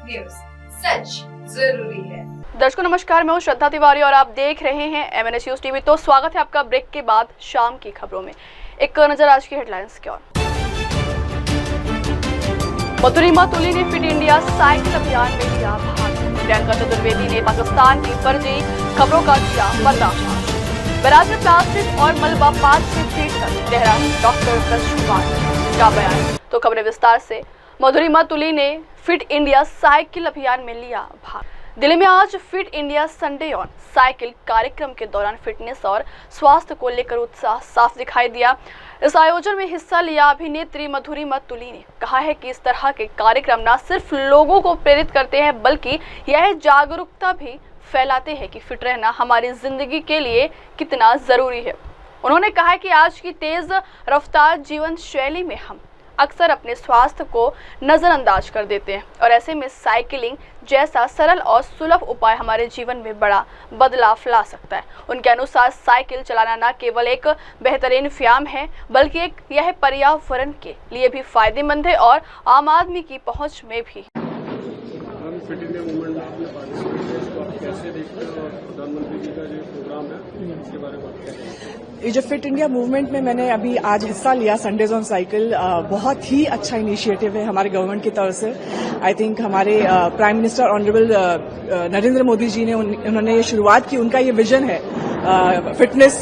News, सच जरूरी है। दर्शकों नमस्कार, मैं हूं श्रद्धा तिवारी और आप देख रहे हैं MNS न्यूज टीवी। तो स्वागत है आपका ब्रेक के बाद शाम की खबरों में। एक नजर आज की हेडलाइंस की ओर। मधुरिमा तुली ने फिट इंडिया साइकिल अभियान में लिया भाग। प्रियंका चतुर्वेदी ने पाकिस्तान की फर्जी खबरों का किया पर्दाफाश। बैराज में प्लास्टिक और मलबा पात से फेंक कर लहरा डॉक्टर कशवान का बयान। तो खबरें विस्तार से। मधुरिमा तुली ने फिट इंडिया साइकिल अभियान में लिया भाग। दिल्ली में आज fit India Sunday on cycle कार्यक्रम के दौरान फिटनेस और स्वास्थ्य को लेकर उत्साह साफ दिखाई दिया। इस आयोजन में हिस्सा लिया अभिनेत्री मधुरिमा तुली ने कहा है कि इस तरह के कार्यक्रम न सिर्फ लोगों को प्रेरित करते हैं बल्कि यह जागरूकता भी फैलाते हैं कि फिट रहना हमारी जिंदगी के लिए कितना जरूरी है। उन्होंने कहा है कि आज की तेज रफ्तार जीवन शैली में हम अक्सर अपने स्वास्थ्य को नजरअंदाज कर देते हैं और ऐसे में साइकिलिंग जैसा सरल और सुलभ उपाय हमारे जीवन में बड़ा बदलाव ला सकता है। उनके अनुसार साइकिल चलाना न केवल एक बेहतरीन व्यायाम है बल्कि यह पर्यावरण के लिए भी फायदेमंद है और आम आदमी की पहुंच में भी। फिट इंडिया मूवमेंट में आपने पार्टिसिपेट किया, इसको आप कैसे देखते हैं और प्रधानमंत्री जी का जो प्रोग्राम है इसके बारे में बात करें। ये जो फिट इंडिया मूवमेंट में मैंने अभी आज हिस्सा लिया संडेज ऑन साइकिल, बहुत ही अच्छा इनिशिएटिव है हमारे गवर्नमेंट की तरफ से। आई थिंक हमारे prime minister honourable Narendra Modi ji ने उन्होंने ये शुरुआत की। उनका ये विजन है fitness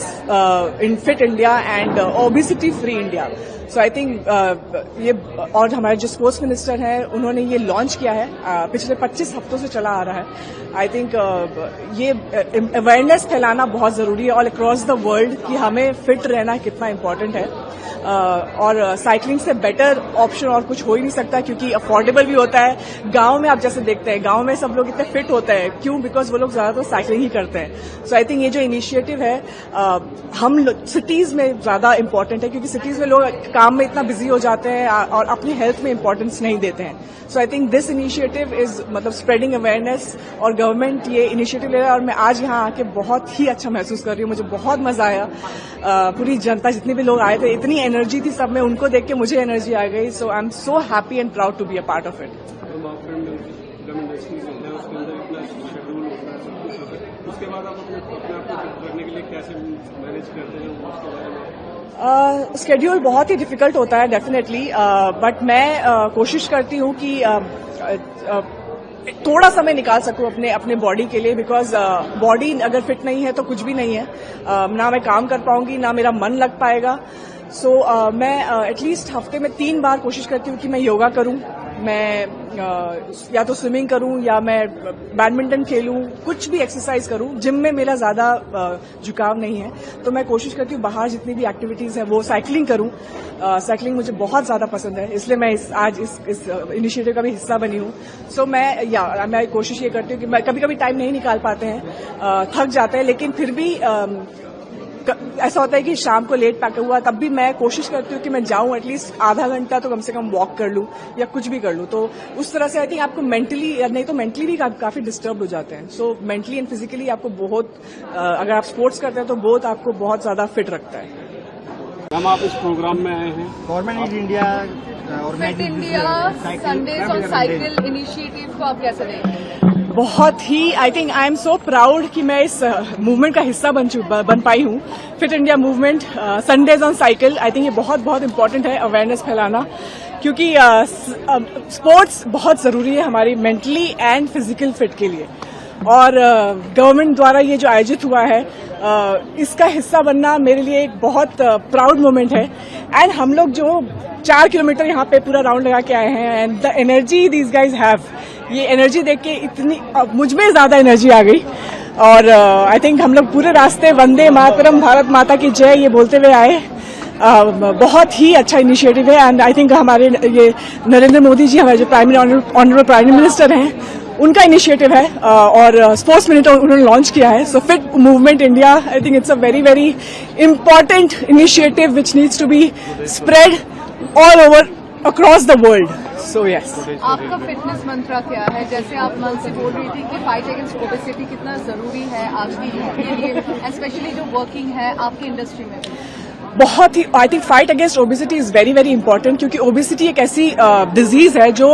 in fit India and obesity free India. So I think ये और हमारे जो स्पोर्ट्स मिनिस्टर हैं उन्होंने ये लॉन्च किया है, पिछले 25 हफ्तों से चला आ रहा है। आई थिंक ये अवेयरनेस फैलाना बहुत जरूरी है ऑल अक्रॉस द वर्ल्ड कि हमें फिट रहना कितना इम्पोर्टेंट है। और साइकिलिंग से बेटर ऑप्शन और कुछ हो ही नहीं सकता क्योंकि अफोर्डेबल भी होता है। गांव में आप जैसे देखते हैं, गांव में सब लोग इतने फिट होते हैं, क्यों? बिकॉज वो लोग ज्यादातर साइकिलिंग ही करते हैं। सो आई थिंक ये जो इनिशिएटिव है हम सिटीज में ज्यादा इम्पोर्टेंट है क्योंकि सिटीज में लोग काम में इतना बिजी हो जाते हैं और अपनी हेल्थ में इम्पोर्टेंस नहीं देते हैं। So I think this initiative is मतलब स्प्रेडिंग अवेयरनेस और गवर्नमेंट ये इनिशिएटिव ले रहा है और मैं आज यहाँ आके बहुत ही अच्छा महसूस कर रही हूँ। मुझे बहुत मजा आया। पूरी जनता जितने भी लोग आए थे, इतनी एनर्जी थी सब में, उनको देख के मुझे एनर्जी आ गई। So I am so happy and proud to be a part of it. उसके बाद आप अपने आप को करने के लिए कैसे मैनेज करते हैं उसके बारे में? स्केड्यूल बहुत ही डिफिकल्ट होता है डेफिनेटली, बट मैं कोशिश करती हूँ कि थोड़ा समय निकाल सकूं अपने बॉडी के लिए। बिकॉज बॉडी अगर फिट नहीं है तो कुछ भी नहीं है, ना मैं काम कर पाऊंगी ना मेरा मन लग पाएगा। सो मैं एटलीस्ट हफ्ते में 3 बार कोशिश करती हूँ कि मैं योगा करूं, मैं या तो स्विमिंग करूं या मैं बैडमिंटन खेलूं, कुछ भी एक्सरसाइज करूं। जिम में मेरा ज्यादा झुकाव नहीं है तो मैं कोशिश करती हूँ बाहर जितनी भी एक्टिविटीज है वो साइकिलिंग करूं। साइकिलिंग मुझे बहुत ज्यादा पसंद है, इसलिए मैं आज इस इनिशिएटिव का भी हिस्सा बनी हूं। सो मैं कोशिश ये करती हूँ कि कभी कभी टाइम नहीं निकाल पाते हैं, थक जाते हैं, लेकिन फिर भी ऐसा होता है कि शाम को लेट पैक हुआ तब भी मैं कोशिश करती हूँ कि मैं जाऊं एटलीस्ट आधा घंटा तो कम से कम वॉक कर लूं या कुछ भी कर लूं। तो उस तरह से आई थिंक आपको मेंटली नहीं तो मेंटली भी काफी डिस्टर्ब हो जाते हैं। सो मेंटली एंड फिजिकली आपको बहुत अगर आप स्पोर्ट्स करते हैं तो बहुत आपको बहुत ज्यादा फिट रखता है। हम आप इस प्रोग्राम में आए हैं government India fit India Sundays on cycle initiative को आप कैसे देखें? बहुत ही I think I am so proud कि मैं इस मूवमेंट का हिस्सा बन पाई हूँ। Fit India movement Sundays on cycle, I think ये बहुत इम्पोर्टेंट है अवेयरनेस फैलाना, क्योंकि स्पोर्ट्स बहुत जरूरी है हमारी मेंटली एंड फिजिकल फिट के लिए। और गवर्नमेंट द्वारा ये जो आयोजित हुआ है इसका हिस्सा बनना मेरे लिए एक बहुत प्राउड मोमेंट है। एंड हम लोग जो 4 किलोमीटर यहाँ पे पूरा राउंड लगा के आए हैं and the energy these guys have, ये एनर्जी देख के इतनी मुझ में ज्यादा एनर्जी आ गई। और आई थिंक हम लोग पूरे रास्ते वंदे मातरम भारत माता की जय ये बोलते हुए आए। बहुत ही अच्छा इनिशिएटिव है एंड आई थिंक हमारे ये नरेंद्र मोदी जी हमारे जो ऑनरेबल प्राइम मिनिस्टर हैं उनका इनिशिएटिव है और स्पोर्ट्स मिनट उन्होंने लॉन्च किया है। So fit movement India, I think it's a very important initiative which needs to be spread all over across the world. So yes, आपका फिटनेस मंत्र क्या है? जैसे आप मन से बोल रही थी कि फाइट अगेंस्ट ओबेसिटी कितना जरूरी है आज की यूथ के लिए, स्पेशली जो वर्किंग है आपकी इंडस्ट्री में। बहुत ही I think fight against obesity is very very important, क्योंकि ओबेसिटी एक ऐसी डिजीज है जो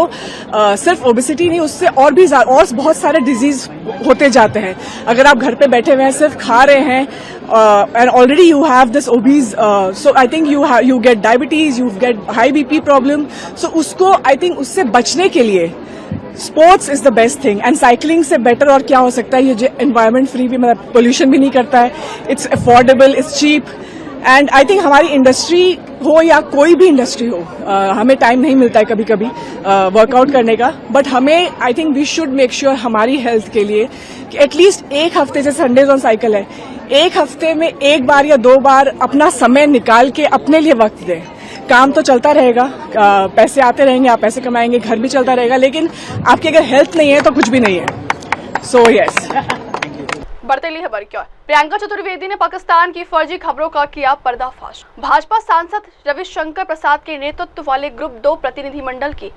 सिर्फ ओबेसिटी नहीं, उससे और भी और बहुत सारे डिजीज होते जाते हैं। अगर आप घर पे बैठे हुए हैं, सिर्फ खा रहे हैं and already you have this obese, so I think you get diabetes, you get high BP problem, so उसको I think उससे बचने के लिए sports is the best thing, and cycling से बेटर और क्या हो सकता है। ये जो एनवायरमेंट फ्री भी, मतलब पोल्यूशन भी नहीं करता है, it's affordable, it's cheap, and I think हमारी इंडस्ट्री हो या कोई भी इंडस्ट्री हो, हमें टाइम नहीं मिलता है कभी कभी वर्कआउट करने का, बट हमें I think we should make sure हमारी हेल्थ के लिए कि एटलीस्ट एक हफ्ते, जैसे संडेज ऑन साइकिल है, एक हफ्ते में एक बार या 2 बार अपना समय निकाल के अपने लिए वक्त दें। काम तो चलता रहेगा, पैसे आते रहेंगे, आप पैसे कमाएंगे, घर भी चलता रहेगा, लेकिन आपकी अगर हेल्थ नहीं है तो कुछ भी नहीं है। So yes. बढ़ते अगली खबर क्या है। प्रियंका चतुर्वेदी ने पाकिस्तान की फर्जी खबरों का किया पर्दाफाश। भाजपा सांसद रविशंकर प्रसाद के नेतृत्व वाले ग्रुप 2 प्रतिनिधिमंडल की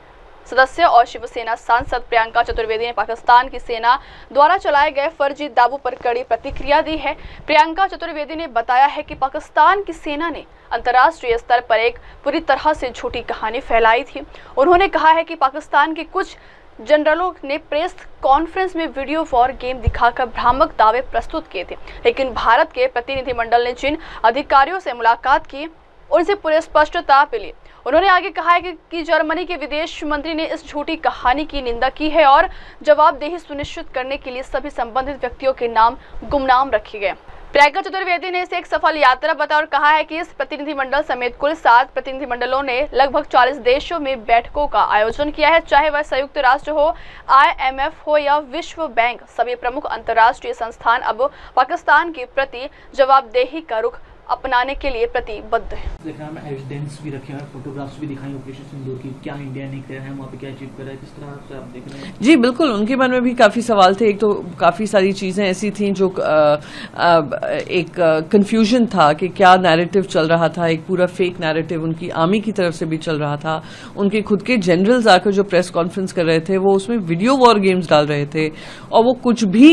सदस्य और शिवसेना सांसद प्रियंका चतुर्वेदी ने पाकिस्तान की सेना द्वारा चलाए गए फर्जी दावों पर कड़ी प्रतिक्रिया दी है। प्रियंका चतुर्वेदी ने बताया है कि पाकिस्तान की सेना ने अंतर्राष्ट्रीय स्तर पर एक पूरी तरह से झूठी कहानी फैलाई थी। उन्होंने कहा है कि पाकिस्तान के कुछ जनरलों ने प्रेस कॉन्फ्रेंस में वीडियो वॉर गेम दिखाकर भ्रामक दावे प्रस्तुत किए थे, लेकिन भारत के प्रतिनिधिमंडल ने जिन अधिकारियों से मुलाकात की उनसे पूरी स्पष्टता मिली। उन्होंने आगे कहा है कि जर्मनी के विदेश मंत्री ने इस झूठी कहानी की निंदा की है और जवाबदेही सुनिश्चित करने के लिए सभी संबंधित व्यक्तियों के नाम गुमनाम रखे गए। प्रियंका चतुर्वेदी ने इसे एक सफल यात्रा बताया और कहा है कि इस प्रतिनिधिमंडल समेत कुल 7 प्रतिनिधिमंडलों ने लगभग 40 देशों में बैठकों का आयोजन किया है, चाहे वह संयुक्त राष्ट्र हो, IMF हो या विश्व बैंक। सभी प्रमुख अंतर्राष्ट्रीय संस्थान अब पाकिस्तान के प्रति जवाबदेही का रुख अपनाने के लिए प्रतिबद्ध है। एविडेंस भी रखे हैं, फोटोग्राफ्स भी दिखाई ऑपरेशन सिंदूर की, क्या इंडिया नहीं कर रहा है, वहाँ पे क्या अचीव कर रहा है, किस तरह से आप देख रहे हैं? जी बिल्कुल, उनके मन में भी काफी सवाल थे। एक तो काफी सारी चीजें ऐसी थी जो एक कंफ्यूजन था कि क्या नैरेटिव चल रहा था, एक पूरा फेक नैरेटिव उनकी आर्मी की तरफ से भी चल रहा था। उनके खुद के जनरल्स आकर जो प्रेस कॉन्फ्रेंस कर रहे थे वो उसमें वीडियो वॉर गेम्स डाल रहे थे और वो कुछ भी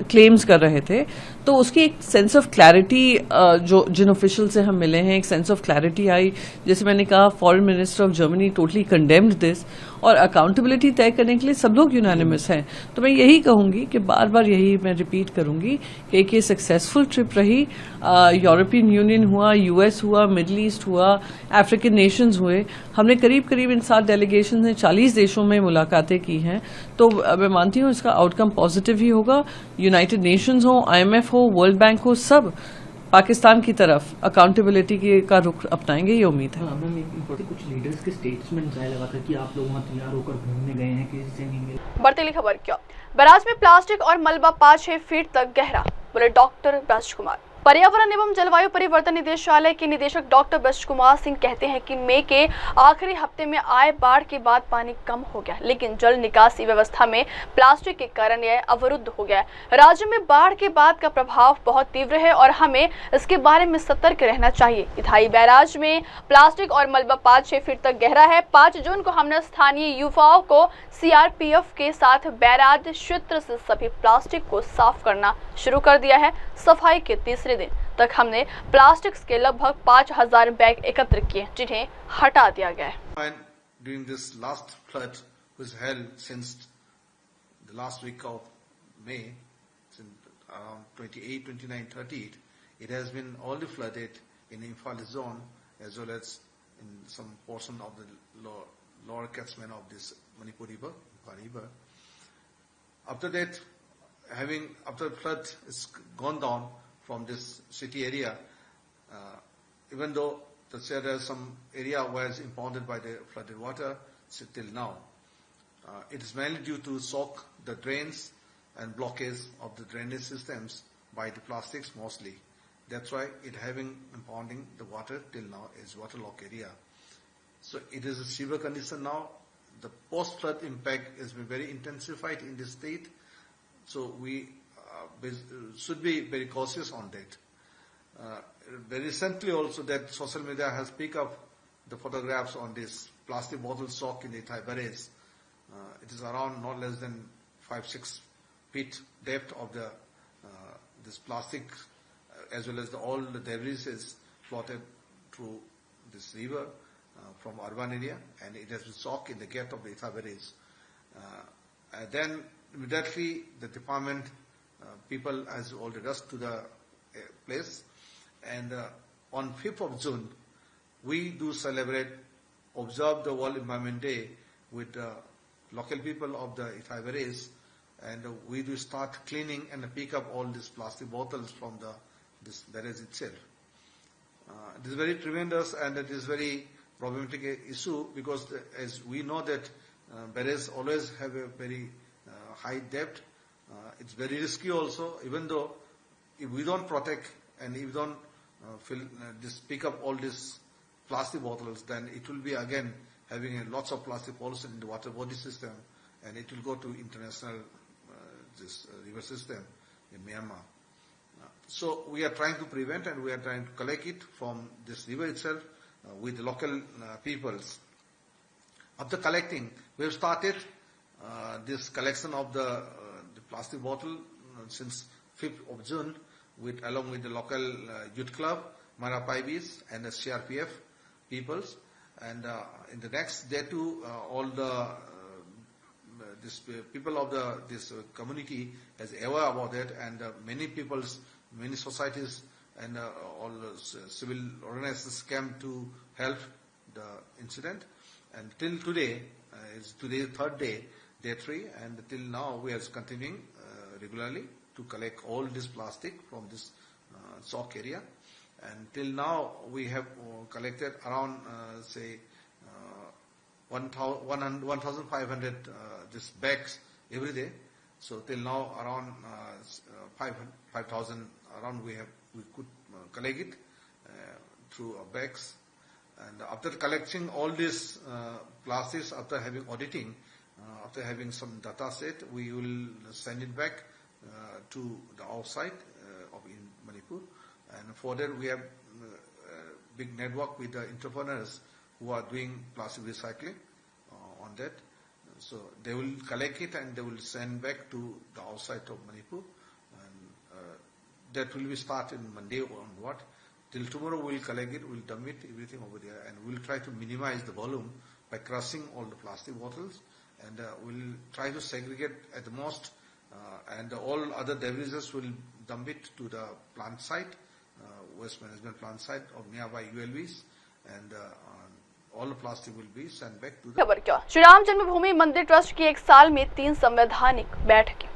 क्लेम्स कर रहे थे। तो उसकी एक सेंस ऑफ क्लैरिटी जो जिन ऑफिशियल से हम मिले हैं, एक सेंस ऑफ क्लैरिटी आई। जैसे मैंने कहा, foreign minister of Germany totally condemned this, और अकाउंटेबिलिटी तय करने के लिए सब लोग यूनानिमस हैं। तो मैं यही कहूंगी कि बार बार यही मैं रिपीट करूंगी कि एक ये सक्सेसफुल ट्रिप रही। यूरोपियन यूनियन हुआ, US हुआ, मिडल ईस्ट हुआ, अफ्रीकन नेशंस हुए। हमने करीब करीब इन 7 डेलीगेशन ने 40 देशों में मुलाकातें की हैं। तो मैं मानती हूँ इसका आउटकम पॉजिटिव ही होगा। यूनाइटेड नेशंस हो, IMF हो, वर्ल्ड बैंक हो, सब पाकिस्तान की तरफ अकाउंटेबिलिटी का रुख अपनाएंगे, ये उम्मीद है। कुछ लीडर्स के स्टेटमेंट आया लगा था कि आप लोग वहाँ तैयार होकर घूमने गए हैं, किसी से नहीं मिले। बढ़ती खबर क्या, बैराज में प्लास्टिक और मलबा 5-6 फीट तक गहरा, बोले डॉक्टर ब्रज कुमार। पर्यावरण एवं जलवायु परिवर्तन निदेशालय के निदेशक डॉक्टर ब्रज कुमार सिंह कहते हैं कि मई के आखिरी हफ्ते में आए बाढ़ के बाद पानी कम हो गया, लेकिन जल निकासी व्यवस्था में प्लास्टिक के कारण यह अवरुद्ध हो गया है। राज्य में बाढ़ के बाद का प्रभाव बहुत तीव्र है और हमें इसके बारे में सतर्क रहना चाहिए। इथाई बैराज में प्लास्टिक और मलबा 5-6 फीट तक गहरा है। 5 जून को हमने स्थानीय युवाओं को CRPF के साथ बैराज क्षेत्र से सभी प्लास्टिक को साफ करना शुरू कर दिया है। सफाई के तीसरे दिन तक हमने प्लास्टिक के लगभग 5000 बैग एकत्र किए, जिन्हें हटा दिया गया है। During this last flood was held since the last week of May, since around 28, 29, 30, it has been already flooded in Imphal zone as well as in some portion of the lower catchment of this Manipur river, Imphal river. After that, after the flood is gone down from this city area, even though there is some area where it's impounded by the flooded water, till now, it is mainly due to soak the drains and blockage of the drainage systems by the plastics mostly. That's why it having impounding the water till now is waterlogged area. So it is a severe condition now. The post-flood impact has been very intensified in this state. So we should be very cautious on that. Very recently also that social media has picked up the photographs on this plastic bottle stock in the Itai Barrage. It is around not less than 5-6 feet depth of this plastic as well as all the debris is floated through this river from urban area, and it has been stocked in the gate of the Itha Barrage. And then immediately the department people has already rushed to the place, and on 5th of June we do celebrate, observe the World Environment Day with local people of the Itha Barrage, and we do start cleaning and pick up all these plastic bottles from this barrage itself. It is very tremendous and it is very problematic issue, because as we know that barrages always have a very high depth. It's very risky also, even though if we don't protect and if we don't pick up all these plastic bottles, then it will be again having lots of plastic pollution in the water body system, and it will go to international river system in Myanmar. So we are trying to prevent, and we are trying to collect it from this river itself with the local peoples. After collecting, we have started this collection of the plastic bottle since 5th of June along with the local youth club, Marapaibis, and the CRPF peoples. And in the next day too, all the people of this community is aware about it, and many societies and all civil organizations came to help the incident. And till today, it's today third day, day 3, and till now we are continuing regularly to collect all this plastic from this stock area. And till now we have collected around 1,500 these bags every day. So till now around 5,000 around we could collect it through bags. And after collecting all these plastics, after having auditing, after having some data set, we will send it back to the outside in Manipur. And for that we have a big network with the entrepreneurs who are doing plastic recycling on that. So they will collect it and they will send back to the outside of Manipur. And that will be started Monday onward. Till tomorrow we will collect it, we will dump it, everything over there, and we will try to minimize the volume by crushing all the plastic bottles, and we will try to segregate at the most, and all other debris will dump it to the plant site, waste management plant site of nearby ULBs, and all the plastic will be sent back to the... खबर क्या? श्री राम जन्मभूमि मंदिर trust की एक साल में 3 संवैधानिक बैठकें।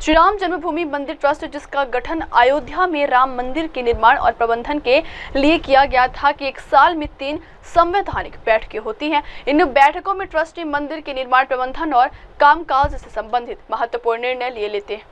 श्री राम जन्मभूमि मंदिर ट्रस्ट, जिसका गठन अयोध्या में राम मंदिर के निर्माण और प्रबंधन के लिए किया गया था, कि एक साल में 3 संवैधानिक बैठकें होती हैं। इन बैठकों में ट्रस्टी मंदिर के निर्माण, प्रबंधन और कामकाज से संबंधित महत्वपूर्ण निर्णय लिए लेते हैं।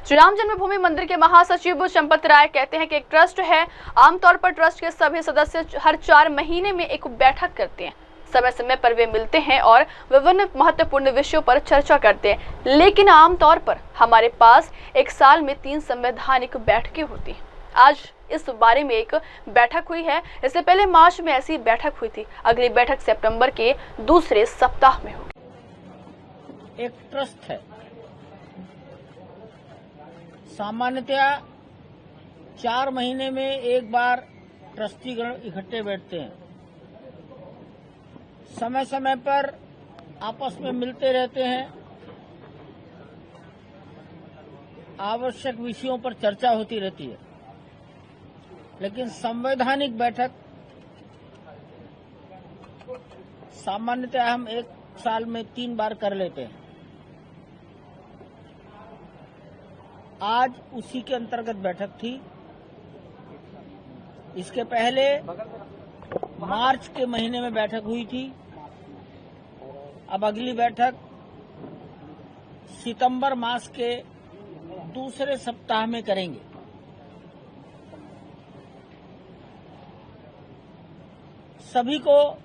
श्री राम जन्मभूमि मंदिर के महासचिव चंपत राय कहते हैं कि एक ट्रस्ट है, आमतौर पर ट्रस्ट के सभी सदस्य हर 4 महीने में एक बैठक करते हैं। समय समय पर वे मिलते हैं और विभिन्न महत्वपूर्ण विषयों पर चर्चा करते हैं, लेकिन आमतौर पर हमारे पास एक साल में 3 संवैधानिक बैठकें होती हैं। आज इस बारे में एक बैठक हुई है। इससे पहले मार्च में ऐसी बैठक हुई थी। अगली बैठक सितंबर के दूसरे सप्ताह में होगी। एक ट्रस्ट है, सामान्यतया 4 महीने में एक बार ट्रस्टीगण इकट्ठे बैठते हैं। समय समय पर आपस में मिलते रहते हैं, आवश्यक विषयों पर चर्चा होती रहती है। लेकिन संवैधानिक बैठक सामान्यतः हम एक साल में 3 बार कर लेते हैं। आज उसी के अंतर्गत बैठक थी। इसके पहले मार्च के महीने में बैठक हुई थी। अब अगली बैठक सितंबर मास के दूसरे सप्ताह में करेंगे। सभी को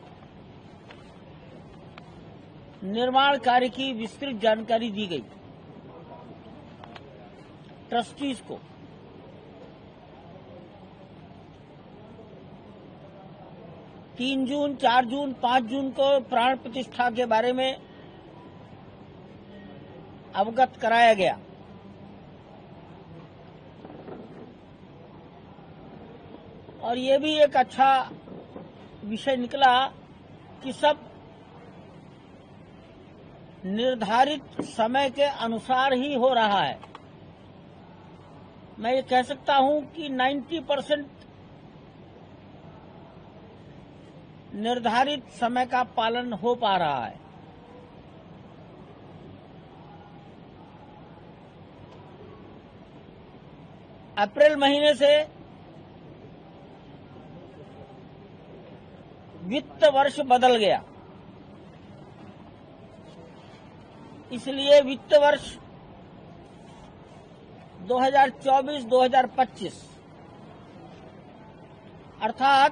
निर्माण कार्य की विस्तृत जानकारी दी गई। ट्रस्टीज को 3 जून, 4 जून, 5 जून को प्राण प्रतिष्ठा के बारे में अवगत कराया गया। और ये भी एक अच्छा विषय निकला कि सब निर्धारित समय के अनुसार ही हो रहा है। मैं ये कह सकता हूं कि 90% निर्धारित समय का पालन हो पा रहा है। अप्रैल महीने से वित्त वर्ष बदल गया, इसलिए वित्त वर्ष 2024-2025 अर्थात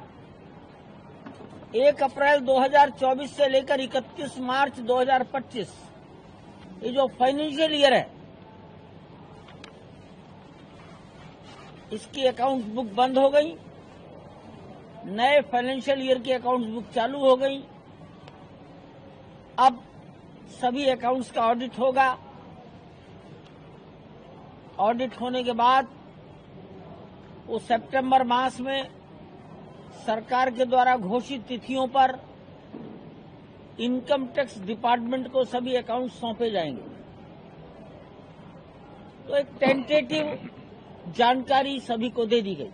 1 अप्रैल 2024 से लेकर 31 मार्च 2025 ये जो फाइनेंशियल ईयर है, इसकी अकाउंट बुक बंद हो गई, नए फाइनेंशियल ईयर की अकाउंट बुक चालू हो गई। अब सभी अकाउंट्स का ऑडिट होगा। ऑडिट होने के बाद वो सितंबर मास में सरकार के द्वारा घोषित तिथियों पर इनकम टैक्स डिपार्टमेंट को सभी अकाउंट सौंपे जाएंगे। तो एक टेंटेटिव जानकारी सभी को दे दी गई।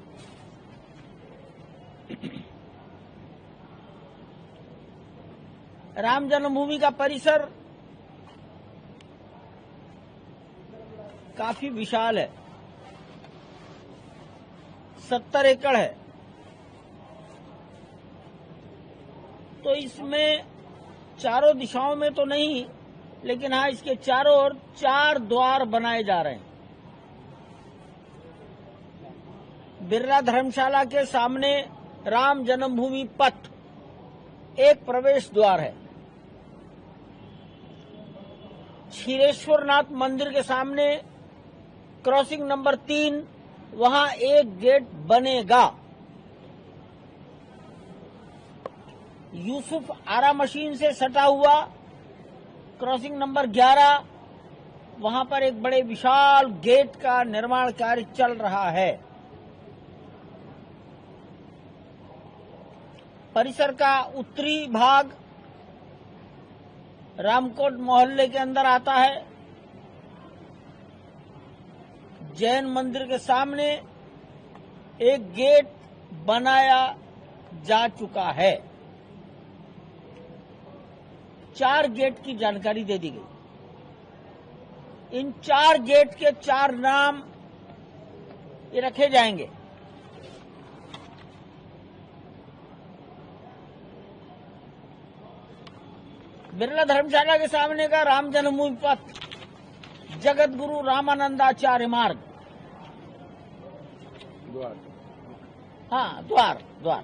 राम जन्मभूमि का परिसर काफी विशाल है, 70 एकड़ है। तो इसमें चारों दिशाओं में तो नहीं, लेकिन हाँ इसके चारों ओर 4 द्वार बनाए जा रहे हैं। बिरला धर्मशाला के सामने राम जन्मभूमि पथ एक प्रवेश द्वार है। क्षीरेश्वरनाथ मंदिर के सामने क्रॉसिंग नंबर 3 वहां एक गेट बनेगा। यूसुफ आरा मशीन से सटा हुआ क्रॉसिंग नंबर 11 वहां पर एक बड़े विशाल गेट का निर्माण कार्य चल रहा है। परिसर का उत्तरी भाग रामकोट मोहल्ले के अंदर आता है। जैन मंदिर के सामने एक गेट बनाया जा चुका है। 4 गेट की जानकारी दे दी गई। इन 4 गेट के 4 नाम ये रखे जाएंगे। बिरला धर्मशाला के सामने का राम जन्मभूमि पथ, जगत गुरु रामानंदाचार्य मार्ग, द्वार।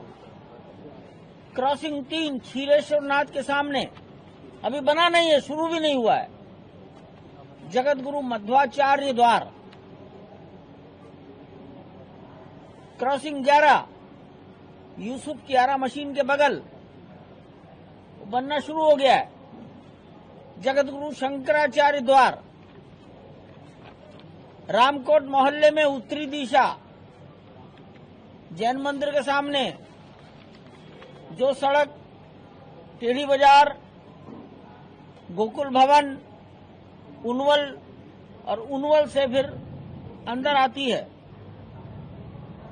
क्रॉसिंग 3 क्षीरेश्वरनाथ के सामने अभी बना नहीं है, शुरू भी नहीं हुआ है, जगत गुरु मध्वाचार्य द्वार। क्रॉसिंग 11 यूसुफ की आरा मशीन के बगल बनना शुरू हो गया है, जगत गुरु शंकराचार्य द्वार। रामकोट मोहल्ले में उत्तरी दिशा जैन मंदिर के सामने जो सड़क टेढ़ी बाजार, गोकुल भवन, उनवल और उनवल से फिर अंदर आती है,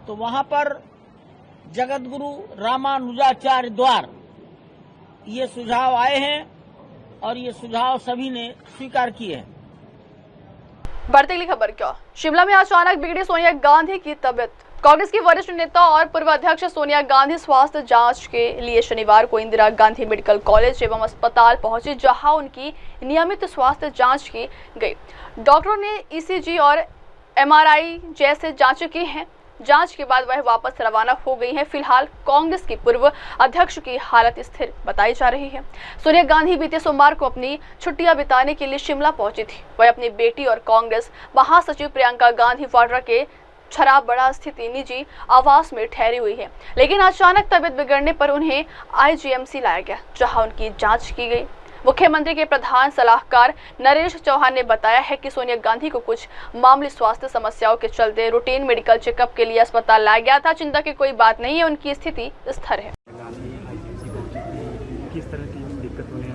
तो वहां पर जगत गुरु रामानुजाचार्य द्वार। ये सुझाव आए हैं और ये सुझाव सभी ने स्वीकार किए हैं। बढ़ती अगली खबर क्या, शिमला में अचानक बिगड़ी सोनिया गांधी की तबीयत। कांग्रेस की वरिष्ठ नेता और पूर्व अध्यक्ष सोनिया गांधी स्वास्थ्य जांच के लिए शनिवार को इंदिरा गांधी मेडिकल कॉलेज एवं अस्पताल पहुंची, जहां उनकी नियमित स्वास्थ्य जांच की गई। डॉक्टरों ने ईसीजी और एमआरआई जैसे जांचें की हैं। जांच के बाद वह वापस रवाना हो गई हैं। फिलहाल कांग्रेस की पूर्व अध्यक्ष की हालत स्थिर बताई जा रही है। सोनिया गांधी बीते सोमवार को अपनी छुट्टियां बिताने के लिए शिमला पहुंची थी। वह अपनी बेटी और कांग्रेस महासचिव प्रियंका गांधी वाड्रा के छराबड़ा स्थित निजी आवास में ठहरी हुई है, लेकिन अचानक तबीयत बिगड़ने पर उन्हें आईजीएमसी लाया गया, जहां उनकी जांच की गई। मुख्यमंत्री के प्रधान सलाहकार नरेश चौहान ने बताया है कि सोनिया गांधी को कुछ मामूली स्वास्थ्य समस्याओं के चलते रूटीन मेडिकल चेकअप के लिए अस्पताल लाया गया था। चिंता की कोई बात नहीं है, उनकी स्थिति स्थिर है। किस तरह की दिक्कत होने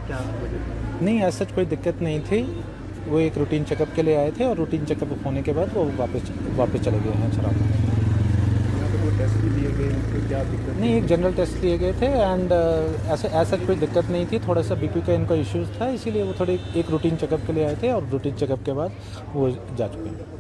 क्या वजह थी? नहीं, ऐसा कोई दिक्कत नहीं थी। वो एक रूटीन चेकअप के लिए आए थे और रूटीन चेकअप होने के बाद वो वापस चले गए हैं शराब में। यहाँ पे कोई टेस्ट भी दिए गए, तो क्या दिक्कत? नहीं, एक जनरल टेस्ट लिए गए थे एंड ऐसा कोई दिक्कत नहीं थी। थोड़ा सा बीपी का इनका इश्यूज था, इसीलिए वो थोड़े एक रूटीन चेकअप के लिए आए थे और रूटीन चेकअप के बाद वो जा चुके हैं।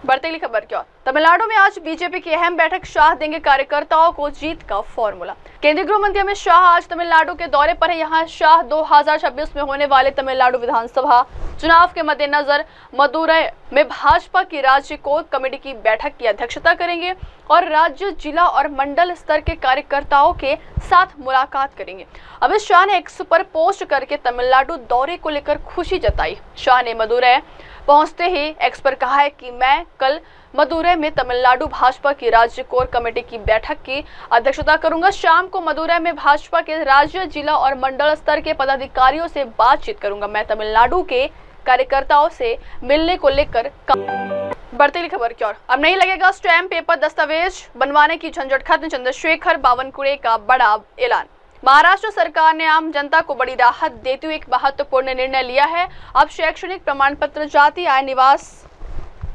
बढ़ती अगली खबर की ओर। तमिलनाडु में आज बीजेपी की अहम बैठक, शाह देंगे कार्यकर्ताओं को जीत का फॉर्मूला। केंद्रीय गृह मंत्री अमित शाह आज तमिलनाडु के दौरे पर है। यहाँ शाह 2026 में होने वाले तमिलनाडु विधानसभा चुनाव के मद्देनजर मदुरै में भाजपा की राज्य कोर कमेटी की बैठक की अध्यक्षता करेंगे और राज्य, जिला और मंडल स्तर के कार्यकर्ताओं के साथ मुलाकात करेंगे। अमित शाह ने एक्स पर पोस्ट करके तमिलनाडु दौरे को लेकर खुशी जताई। शाह ने मदुरै पहुंचते ही एक्स पर कहा है कि मैं कल मदुरै में तमिलनाडु भाजपा की राज्य कोर कमेटी की बैठक की अध्यक्षता करूंगा। शाम को मदुरै में भाजपा के राज्य, जिला और मंडल स्तर के पदाधिकारियों से बातचीत करूंगा। मैं तमिलनाडु के कार्यकर्ताओं से मिलने को लेकर बढ़ती खबर की ओर। अब नहीं लगेगा स्टैम्प पेपर, दस्तावेज बनवाने की झंझट खत्म, चंद्रशेखर बावनकुळे का बड़ा ऐलान। महाराष्ट्र सरकार ने आम जनता को बड़ी राहत देते हुए एक महत्वपूर्ण निर्णय लिया है। अब शैक्षणिक प्रमाण पत्र, जाति, आय, निवास,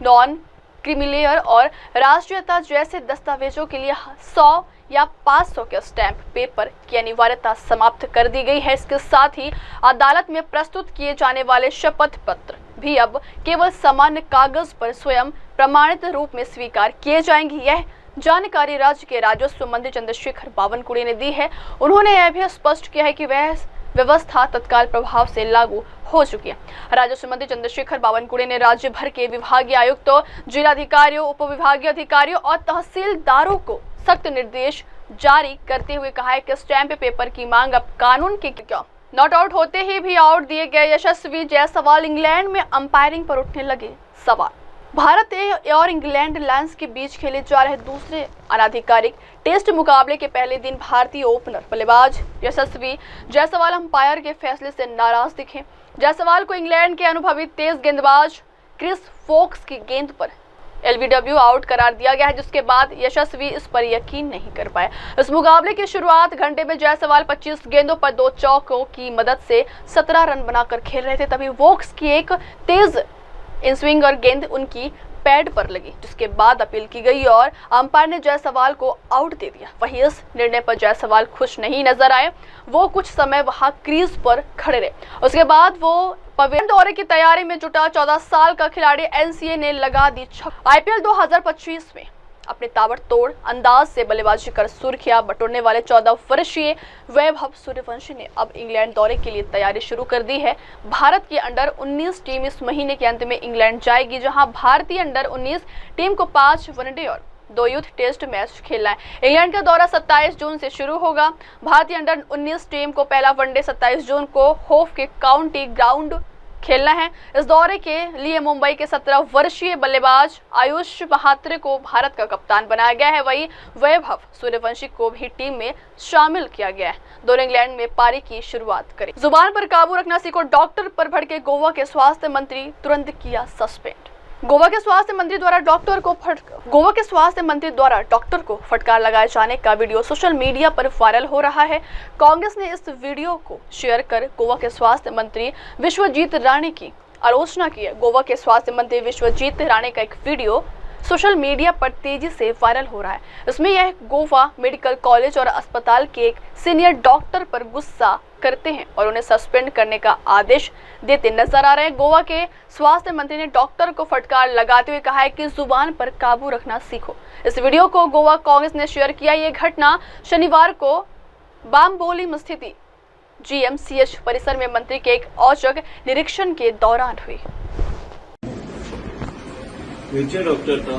नॉन क्रीमीलेयर और राष्ट्रीयता जैसे दस्तावेजों के लिए 100 या 500 के स्टैम्प पेपर की अनिवार्यता समाप्त कर दी गई है। इसके साथ ही अदालत में प्रस्तुत किए जाने वाले शपथ पत्र भी अब केवल सामान्य कागज पर स्वयं प्रमाणित रूप में स्वीकार किए जाएंगे। यह जानकारी राज्य के राजस्व मंत्री चंद्रशेखर बावनकुळे ने दी है। उन्होंने यह भी स्पष्ट किया है कि वह व्यवस्था तत्काल प्रभाव से लागू हो चुकी है। राजस्व मंत्री चंद्रशेखर बावनकुळे ने राज्य भर के विभागीय आयुक्तों, जिलाधिकारियों, उपविभागीय अधिकारियों और तहसीलदारों को सख्त निर्देश जारी करते हुए कहा है कि स्टैम्प पेपर की मांग अब कानून के क्या नॉट आउट होते ही भी आउट दिए गए यशस्वी जायसवाल इंग्लैंड में अंपायरिंग पर उठने लगे सवाल। भारत और इंग्लैंड लायंस के बीच खेले जा रहे दूसरे अनाधिकारिक टेस्ट मुकाबले के पहले दिन भारतीय ओपनर बल्लेबाज यशस्वी जायसवाल अंपायर के फैसले से नाराज दिखे। जायसवाल को इंग्लैंड के अनुभवी तेज गेंदबाज क्रिस वोक्स की गेंद पर LBW आउट करार दिया गया है, जिसके बाद यशस्वी इस पर यकीन नहीं कर पाए। इस मुकाबले की शुरुआत घंटे में जायसवाल 25 गेंदों पर 2 चौकों की मदद से 17 रन बनाकर खेल रहे थे। तभी वोक्स की एक तेज इन स्विंग और गेंद उनकी पैड पर लगी, जिसके बाद अपील की गई और अंपायर ने जायसवाल को आउट दे दिया। वहीं इस निर्णय पर जायसवाल खुश नहीं नजर आए। वो कुछ समय वहां क्रीज पर खड़े रहे। उसके बाद वो पवेलियन दौरे की तैयारी में जुटा 14 साल का खिलाड़ी NCA ने लगा दी छक्का। IPL 2025 में अपने ताबड़तोड़ अंदाज से बल्लेबाजी कर सुर्खियां बटोरने वाले 14 वर्षीय वैभव सूर्यवंशी ने अब इंग्लैंड दौरे के लिए तैयारी शुरू कर दी है। भारत की अंडर 19 टीम इस महीने के अंत में इंग्लैंड जाएगी, जहां भारतीय अंडर 19 टीम को 5 वनडे और 2 यूथ टेस्ट मैच खेलना है। इंग्लैंड का दौरा 27 जून से शुरू होगा। भारतीय अंडर 19 टीम को पहला वनडे 27 जून को होफ के काउंटी ग्राउंड खेलना है। इस दौरे के लिए मुंबई के 17 वर्षीय बल्लेबाज आयुष महात्रे को भारत का कप्तान बनाया गया है। वहीं वैभव सूर्यवंशी को भी टीम में शामिल किया गया है। दोनों इंग्लैंड में पारी की शुरुआत करें। जुबान पर काबू रखना सीखो, डॉक्टर पर भड़के गोवा के स्वास्थ्य मंत्री, तुरंत किया सस्पेंड। गोवा के स्वास्थ्य मंत्री द्वारा डॉक्टर को फटकार लगाए जाने का वीडियो सोशल मीडिया पर वायरल हो रहा है। कांग्रेस ने इस वीडियो को शेयर कर गोवा के स्वास्थ्य मंत्री विश्वजीत राणे की आलोचना की है। गोवा के स्वास्थ्य मंत्री विश्वजीत राणे का एक वीडियो सोशल मीडिया पर तेजी से वायरल हो रहा है। इसमें यह गोवा मेडिकल कॉलेज और अस्पताल के एक सीनियर डॉक्टर पर गुस्सा करते हैं और उन्हें सस्पेंड करने का आदेश देते नजर आ रहे हैं। गोवा के स्वास्थ्य मंत्री ने डॉक्टर को फटकार लगाते हुए कहा है कि जुबान पर काबू रखना सीखो। इस वीडियो को गोवा कांग्रेस ने शेयर किया। ये घटना शनिवार को बामबोली में स्थित GMCH परिसर में मंत्री के एक औचक निरीक्षण के दौरान हुई। डॉक्टर था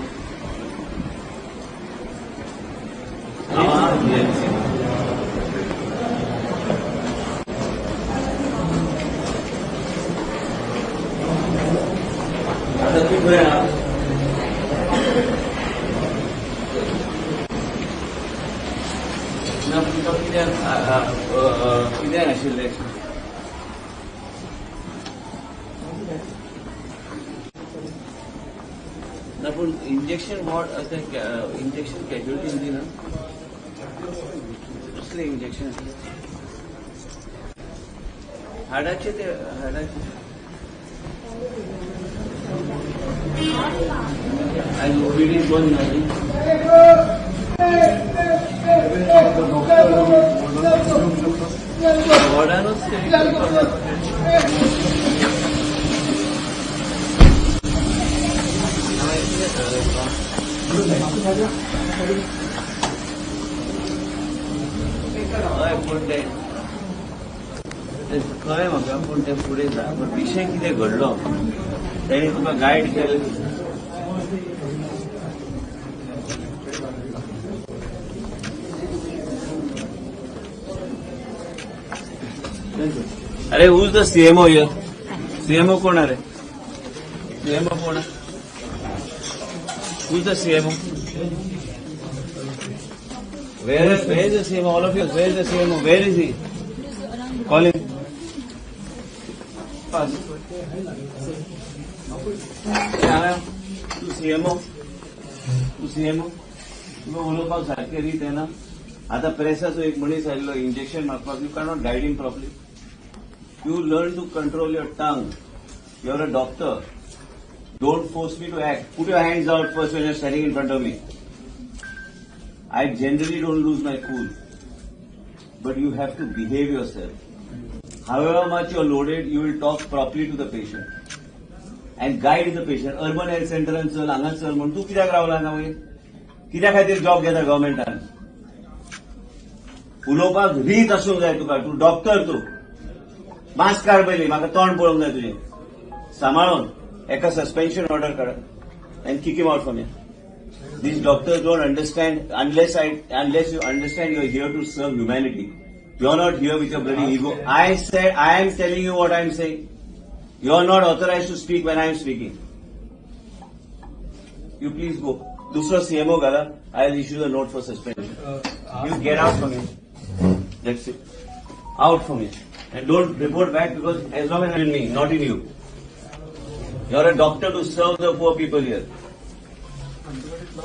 ना तुमकां कितें आशिल्लें ना पूण इंजेक्शन वॉर्ड इंजेक्शन कॅज्युअलिटी दिली ना कसलें इंजेक्शन हाडाचे ते हाडाचे आज ओपीडी बंद झाली वॉर्डानूच हय पूण ते कळ्ळें म्हाका पूण ते फुडें जा पूण विशय कितें घडलो तेणी तुका गायड केलें अरे who's the CMO here CMO कोण अरे सीएमओ कोण who's the CMO where is the CMO all of you where is the CMO where is he call him pass तू सीएमओ तुका उलोवपाक सारकें रीत येना आतां प्रेसाचो एक मनीस आयिल्लो इंजेक्शन मारपाक you cannot guide him properly you learn to control your tongue you are a doctor don't force me to act put your hands out first when you're standing in front of me I generally don't lose my cool but you have to behave yourself however much you're loaded you will talk properly to the patient and guide the patient urban health center and चल हांगा चल म्हण तूं कित्याक रावला हांगा वयर कित्या खातीर जॉब घेता गव्हर्मेंटान उलोवपाक रीत आसूंक जाय तुका तूं डॉक्टर तूं मास्क काड पयलीं म्हाका तोंड पळोवंक जाय तुजें सांबाळून एका suspension order card and kick him out from here. These doctors don't understand unless you understand you're here to serve humanity. You're not here with your bloody ego. I am telling you what I'm saying. You're not authorized to speak when I'm speaking. You please go. Dusra CMO gala, I'll issue the note for suspension. You get out from here. That's it. Out from here. And don't report back because as long as I'm in me, not in you. You're a doctor to serve the poor people here.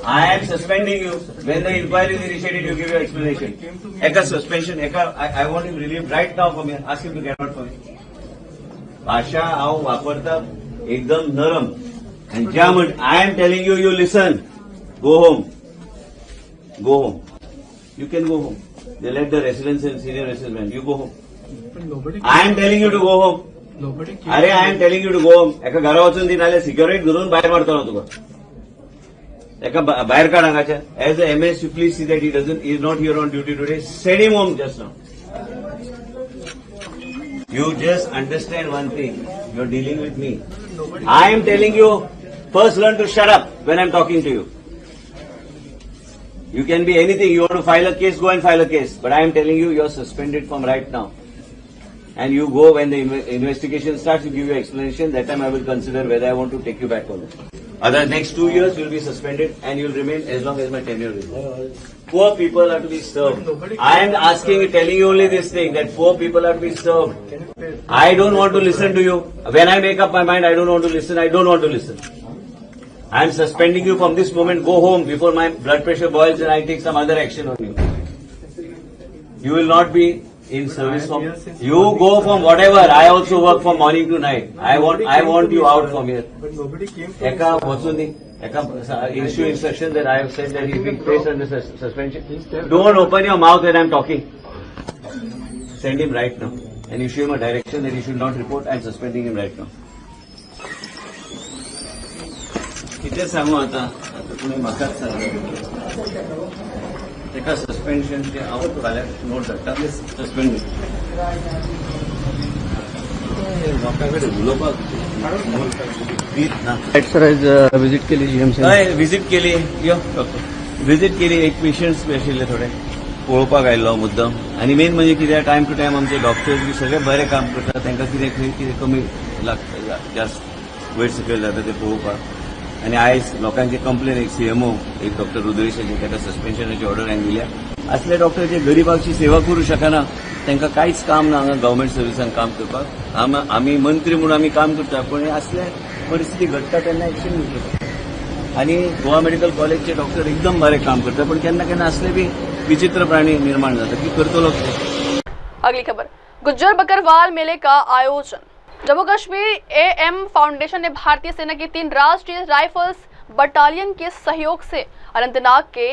I am suspending you. When the inquiry is initiated, you give your explanation. Eka suspension, I want him relieved right now from here. Ask him to get out from here. भाषा हांव वापरता एकदम नरम. And ज्या म्हण I am telling you, you listen. Go home. Go home. You can go home. They let the residents and senior residents. You go home. I am telling you to go home. अरे I am telling you to go home. एका घरा वचून ती नाल्यार security धरून भायर मारतलो तुका. एका भायर काड हांगाच्या. As the MS, you please see that he is not here on duty today. Send him home just now. You just understand one thing. You're dealing with me. I am telling you, first learn to shut up when I'm talking to you. You can be anything. You want to file a case, go and file a case. But I am telling you, you're suspended from right now. And you go when the investigation starts, you give your explanation. That time I will consider whether I want to take you back or not. Other next 2 years, you'll be suspended and you'll remain as long as my tenure is. Poor people are to be served. I am asking, telling you only this thing, that poor people are to be served. I don't want to listen to you. When I make up my mind, I don't want to listen. I don't want to listen. I am suspending you from this moment. Go home before my blood pressure boils and I take some other action on you. You will not be in service from. You go from whatever. I also work from morning to night. I want you out from here. But nobody came from. Eka Watsuni, issue instruction that I have said that he being placed under suspension. Don't open your mouth when I'm talking. Send him right now and issue him a direction that he should not report. I'm suspending him right now. कितें सांगू आतां तुमी म्हाकाच सांगता तेका सस्पेन्शनचे हांव फाल्यां note धाडटा सस्पेंड म्हाका कडेन उलोवपाक विजिट केली जीएमसी हय विजीट केली यो विजीट केली एक पेशंट्स बी आशिल्ले थोडे पळोवपाक आयिल्लो मुद्दम आनी मेन म्हणजे कितें टायम टू टायम आमचे डॉक्टर्स बी सगळे बरें काम करतात तांकां कितें खंय कितें कमी लागता जास्त वयर सकयल जाता तें पळोवपाक आनी आयज लोकांची कंप्लेन एक सीएमओ एक डॉक्टर रुद्रेशाची ताका सस्पेन्शनाची ऑर्डर हांवें दिल्या असले डॉक्टर जे गरिबांची सेवा करू शकना तांकां कांयच काम ना हांगा गव्हर्मेंट सर्विसान काम करपाक. आमी मंत्री म्हणून आमी काम करता पण हे असले परिस्थिती घडटा तेन्ना एक्शन घेवचो. आनी गोवा मेडिकल कॉलेजचे डॉक्टर एकदम बरें काम करता पण केन्ना केन्ना असले बी विचित्र प्राणी निर्माण जाता की करतलो कितें. अगली खबर, गुज्जर बकरवाल मेले का आयोजन. जम्मू कश्मीर AM फाउंडेशन ने भारतीय सेना की 3 राष्ट्रीय राइफल्स बटालियन के सहयोग से अनंतनाग के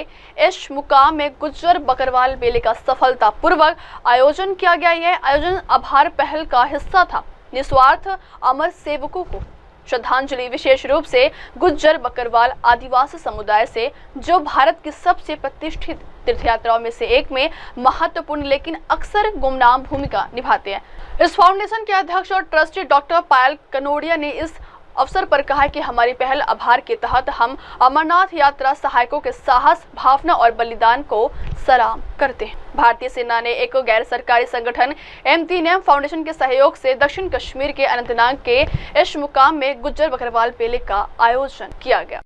इश मुकाम में गुज्जर बकरवाल मेले का सफलतापूर्वक आयोजन किया गया. यह आयोजन आभार पहल का हिस्सा था. निस्वार्थ अमर सेवकों को श्रद्धांजलि, विशेष रूप से गुज्जर बकरवाल आदिवासी समुदाय से जो भारत की सबसे प्रतिष्ठित तीर्थयात्राओं में से एक में महत्वपूर्ण लेकिन अक्सर गुमनाम भूमिका निभाते हैं. इस फाउंडेशन के अध्यक्ष और ट्रस्टी डॉक्टर पायल कनोडिया ने इस अवसर पर कहा कि हमारी पहल आभार के तहत हम अमरनाथ यात्रा सहायकों के साहस, भावना और बलिदान को सलाम करते हैं. भारतीय सेना ने एक गैर सरकारी संगठन M3M फाउंडेशन के सहयोग से दक्षिण कश्मीर के अनंतनाग के इश मुकाम में गुज्जर बकरवाल मेले का आयोजन किया गया.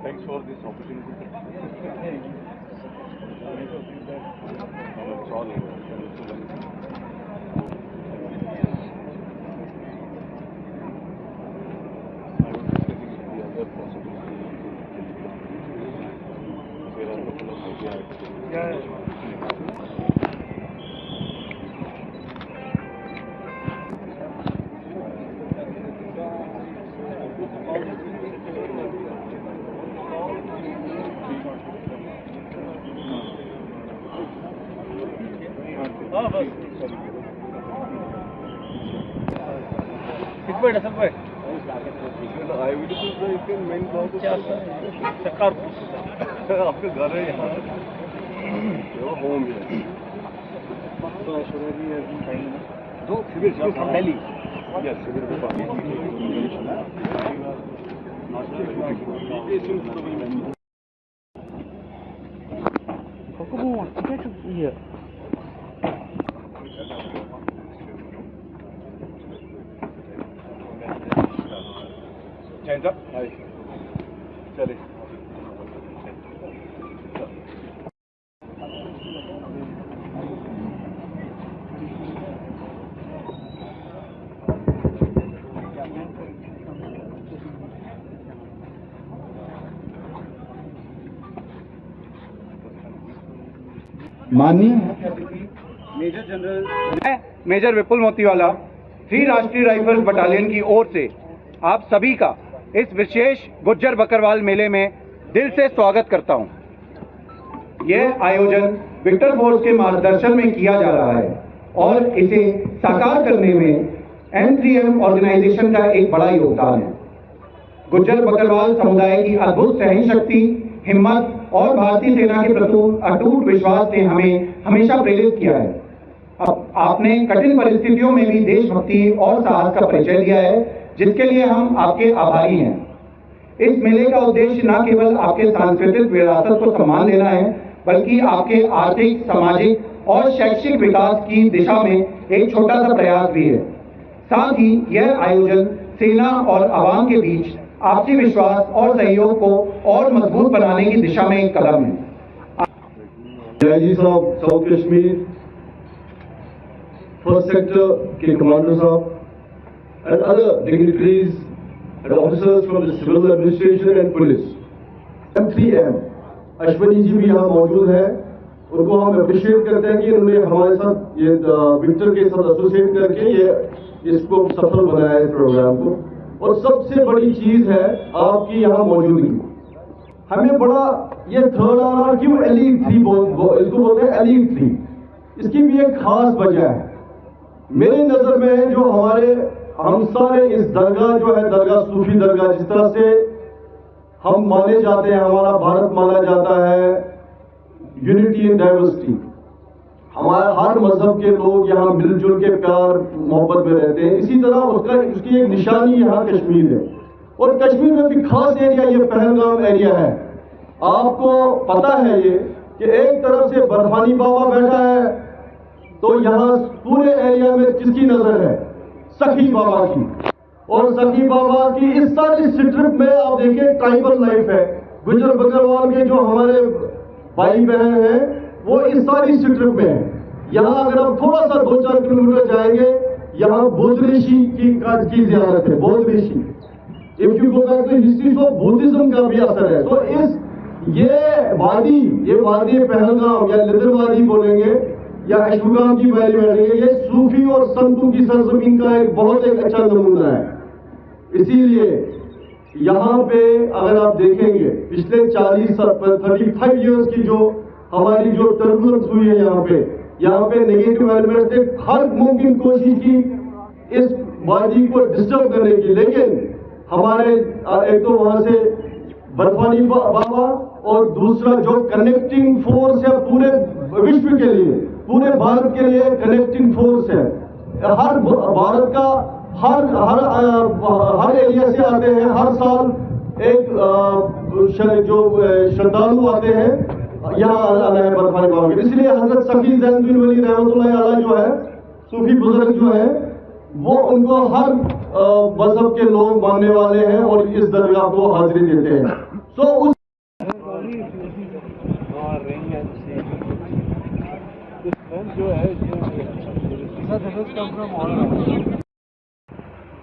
Thanks for this opportunity. आपका घर है यहाँ होम है तो ऐश्वर्या जी दो शिविर फ्रॉम दिल्ली यस शिविर के पास चले माननीय मेजर जनरल मेजर विपुल मोतीवाला 3 राष्ट्रीय राइफल्स बटालियन की ओर से आप सभी का इस विशेष गुज्जर बकरवाल मेले में दिल से स्वागत करता हूं। यह आयोजन विक्टर फोर्स के मार्गदर्शन में किया जा रहा है और इसे साकार करने में M3M ऑर्गेनाइजेशन का एक बड़ा योगदान है। गुज्जर बकरवाल समुदाय की अद्भुत सहनशक्ति, हिम्मत और भारतीय सेना के प्रति अटूट विश्वास ने हमें हमेशा प्रेरित किया है। आपने कठिन परिस्थितियों में भी देशभक्ति और साहस का परिचय दिया है, जिसके लिए हम आपके आभारी हैं। इस मेले का उद्देश्य न केवल आपके सांस्कृतिक विरासत को सम्मान देना है, बल्कि आपके आर्थिक, सामाजिक और शैक्षिक विकास की दिशा में एक छोटा सा प्रयास भी है। साथ ही यह आयोजन सेना और आवाम के बीच आपसी विश्वास और सहयोग को और मजबूत बनाने की दिशा में एक कदम है। डीआईजी साहब साउथ कश्मीर, फर्स्ट सेक्टर के कमांडर साहब and other dignitaries and officers from the civil administration and police. M3M Ashwani ji भी यहाँ मौजूद है, उनको हम अप्रिशिएट करते हैं कि इन्होंने हमारे साथ ये विक्टर के साथ एसोसिएट करके ये इसको सफल बनाया है इस प्रोग्राम को। और सबसे बड़ी चीज है आपकी यहाँ मौजूदगी। हमें बड़ा ये थर्ड आर क्यों Elite 3 इसको बोलते हैं Elite 3, इसकी भी एक खास वजह है मेरी नजर में। जो हम सारे इस दरगाह जो है दरगाह सूफी दरगाह, जिस तरह से हम माने जाते हैं, हमारा भारत माना जाता है यूनिटी इन डाइवर्सिटी, हमारे हर मजहब के लोग यहाँ मिलजुल के प्यार मोहब्बत में रहते हैं। इसी तरह उसकी एक निशानी यहाँ कश्मीर है, और कश्मीर में भी खास एरिया ये पहलगाम एरिया है। आपको पता है ये कि एक तरफ से बर्फानी बाबा बैठा है तो यहाँ पूरे एरिया में किसकी नजर है? सखी बाबा की। और सखी बाबा की इस सारी स्ट्रिप में आप देखिए ट्राइबल लाइफ है। गुजर बकरवाल के जो हमारे भाई बहन हैं वो इस सारी स्ट्रिप में है। यहाँ अगर आप थोड़ा सा 2-4 किलोमीटर जाएंगे, यहाँ बौद्ध ऋषि की ज़ियारत है। बौद्ध ऋषि, if you go back to history, तो बुद्धिज्म का भी असर है। तो ये वादी पहलगाम या लिदर वादी बोलेंगे या अशोकाम की वैली बोलेंगे, ये सूफी और संतों की सरजमीन का एक बहुत अच्छा नमूना है। इसीलिए यहाँ पे अगर आप देखेंगे पिछले 35 ईयर्स की जो हमारी जो टर्बुलेंस हुई है, यहाँ पे नेगेटिव एलिमेंट्स ने हर मुमकिन कोशिश की इस वादी को डिस्टर्ब करने की, लेकिन हमारे एक तो वहां से बर्फानी बाबा और दूसरा जो कनेक्टिंग फोर्स है पूरे विश्व के लिए, पूरे भारत के लिए कनेक्टिंग फोर्स है। हर भारत का हर एरिया से आते हैं। हर साल एक जो श्रद्धालु आते हैं यहाँ आना है बर्फानी बाबा के। इसलिए हजरत सखी ज़ैनुद्दीन वली रहमतुल्लाह अलैह जो है, सूफी बुजुर्ग जो है, वो उनको हर मजहब के लोग मानने वाले हैं और इस दरगाह को हाजिरी देते हैं। तो उस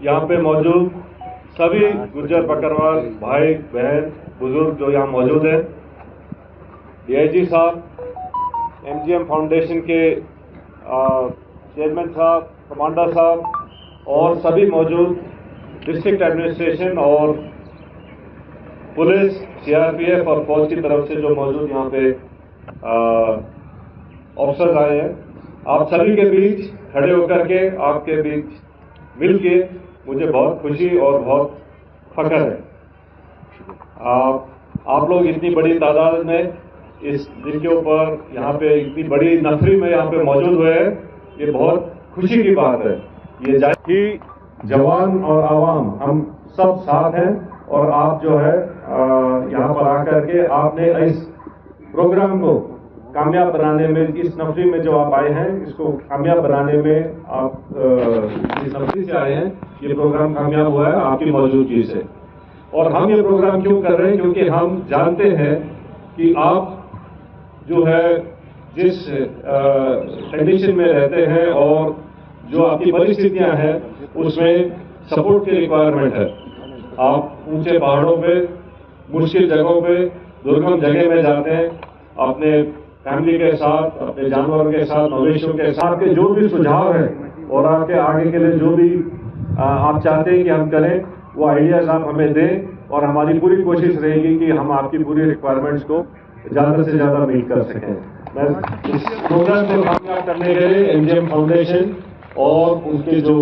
यहाँ पे मौजूद सभी गुज्जर बकरवाल भाई बहन बुजुर्ग जो यहाँ मौजूद हैं, डीआईजी साहब, एमजीएम फाउंडेशन के चेयरमैन साहब, कमांडर साहब और सभी मौजूद डिस्ट्रिक्ट एडमिनिस्ट्रेशन और पुलिस, सीआरपीएफ और फौज की तरफ से जो मौजूद यहाँ पे ऑफिसर्स आए हैं, आप सभी के बीच खड़े होकर के आपके बीच मिल के मुझे बहुत खुशी और बहुत फख्र है। आप लोग इतनी बड़ी तादाद में इस दिन के ऊपर यहाँ पे इतनी बड़ी नफरी में यहाँ पे मौजूद हुए हैं, ये बहुत खुशी की बात है। ये जाए कि जवान और आवाम हम सब साथ हैं और आप जो है यहाँ पर आकर के आपने इस प्रोग्राम को कामयाब बनाने में, इस नफरी में जो आप आए हैं इसको कामयाब बनाने में आप इस नफरी से आए हैं, ये प्रोग्राम कामयाब हुआ है आपकी मौजूदगी से। और हम ये प्रोग्राम क्यों कर रहे हैं? क्योंकि हम जानते हैं कि आप जो है जिस कंडीशन में रहते हैं और जो आपकी परिस्थितियां हैं उसमें सपोर्ट की रिक्वायरमेंट है। आप ऊंचे पहाड़ों पे, मुश्किल जगहों पे, दुर्गम जगह में जाते हैं अपने फैमिली के साथ, अपने जानवरों के साथ, मवेशियों के साथ। आपके जो भी सुझाव है और आपके आगे के लिए जो भी आप चाहते हैं कि हम करें, वो आइडियाज आप हमें दें और हमारी पूरी कोशिश रहेगी कि हम आपकी पूरी रिक्वायरमेंट्स को ज़्यादा से ज़्यादा मीट कर सकें। मैं इस प्रोग्राम को कामयाब करने के लिए एमजीएम फाउंडेशन और उनके जो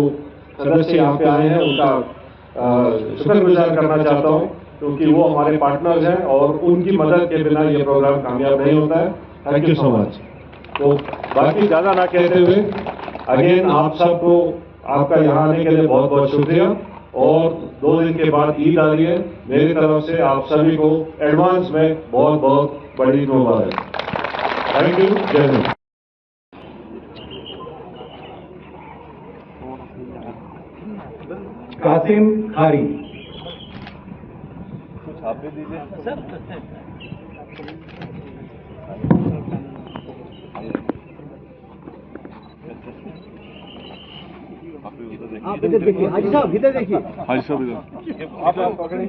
सदस्य यहाँ पे आए हैं उनका शुक्रगुजार करना चाहता हूँ, क्योंकि वो हमारे पार्टनर्स हैं और उनकी मदद के बिना ये प्रोग्राम कामयाब नहीं होता है। Thank you so much. तो बाकी ज़्यादा ना कहते हुए अगेन आप सबको आपका यहाँ आने के लिए बहुत बहुत शुक्रिया। और 2 दिन के बाद ईद आ रही है, मेरी तरफ से आप सभी को एडवांस में बहुत बहुत बड़ी मुबारक। Thank you. जय हिंद। कासिम खारी। कुछ आप भी दीजिए। आप इधर देखिए, हाजी साहब इधर देखिए। हाजी साहब इधर आप पकड़ें।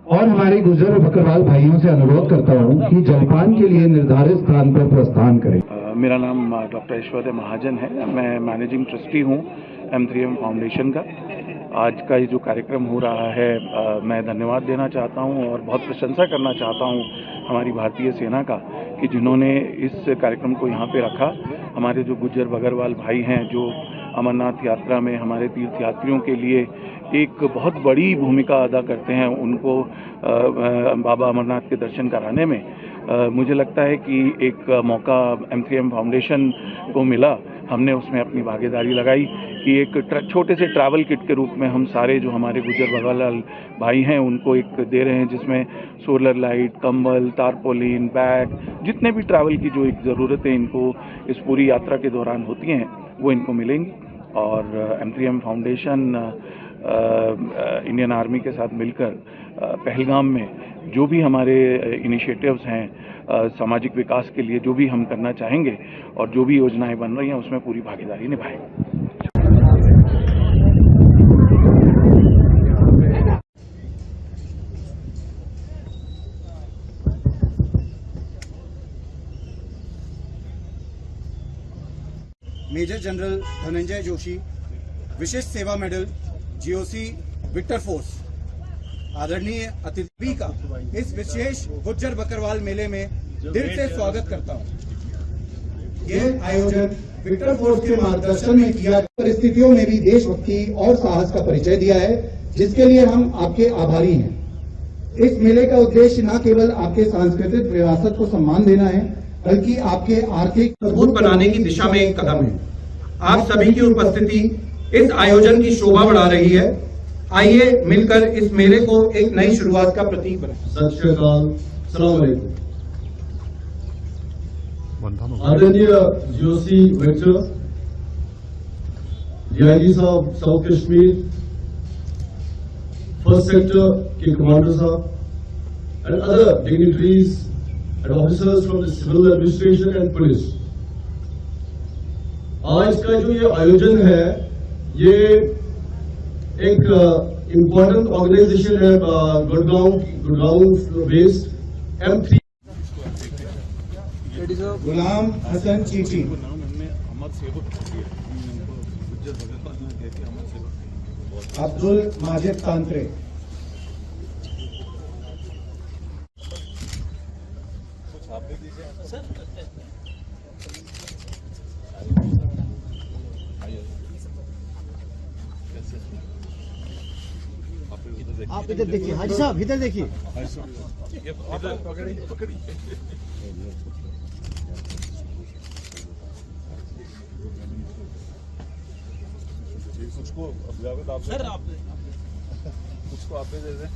और हमारे गुजर बकरवाल भाइयों से अनुरोध करता हूं कि जलपान के लिए निर्धारित स्थान पर प्रस्थान करें। मेरा नाम डॉक्टर ऐश्वर्या महाजन है। मैं मैनेजिंग ट्रस्टी हूं M3M फाउंडेशन का। आज का ये जो कार्यक्रम हो रहा है, मैं धन्यवाद देना चाहता हूं और बहुत प्रशंसा करना चाहता हूं हमारी भारतीय सेना का कि जिन्होंने इस कार्यक्रम को यहाँ पे रखा। हमारे जो गुज्जर बकरवाल भाई हैं जो अमरनाथ यात्रा में हमारे तीर्थयात्रियों के लिए एक बहुत बड़ी भूमिका अदा करते हैं, उनको बाबा अमरनाथ के दर्शन कराने में मुझे लगता है कि एक मौका M3M फाउंडेशन को मिला हमने उसमें अपनी भागीदारी लगाई कि एक छोटे से ट्रैवल किट के रूप में हम सारे जो हमारे गुजर बकरवाल भाई हैं उनको एक दे रहे हैं, जिसमें सोलर लाइट, कंबल, तारपोलिन, बैग, जितने भी ट्रैवल की जो एक ज़रूरतें इनको इस पूरी यात्रा के दौरान होती हैं वो इनको मिलेंगी। और M3M फाउंडेशन इंडियन आर्मी के साथ मिलकर पहलगाम में जो भी हमारे इनिशिएटिव्स हैं सामाजिक विकास के लिए, जो भी हम करना चाहेंगे और जो भी योजनाएं बन रही हैं उसमें पूरी भागीदारी निभाएंगे। मेजर जनरल धनंजय जोशी, विशिष्ट सेवा मेडल, GOC विक्टर फोर्स। आदरणीय अतिथि का इस विशेष गुज्जर बकरवाल मेले में दिल से स्वागत करता हूं। यह आयोजन विक्टर फोर्स के मार्गदर्शन में किया, परिस्थितियों में भी देशभक्ति और साहस का परिचय दिया है, जिसके लिए हम आपके आभारी हैं। इस मेले का उद्देश्य न केवल आपके सांस्कृतिक विरासत को सम्मान देना है, बल्कि आपके आर्थिक मजबूत बनाने की दिशा में एक कदम है। आप सभी की उपस्थिति इस आयोजन की शोभा बढ़ा रही है। आइए मिलकर इस मेले को एक नई शुरुआत का प्रतीक बनाएं। सत श्री अकाल, अस्सलाम वालेकुम। आदरणीय GOC विक्टर, DIG साहब साउथ कश्मीर, फर्स्ट सेक्टर के कमांडर साहब and other dignitaries and officers from the civil administration and police। आज का जो ये आयोजन है ये एक इम्पोर्टेंट ऑर्गेनाइजेशन है गुड़गांव बेस्ड M3 गुलाम हसन चीची, अब्दुल माजिद तांत्रे, आप इधर देखिए, हाजी साहब इधर देखिए। सर आप उसको आप दे दें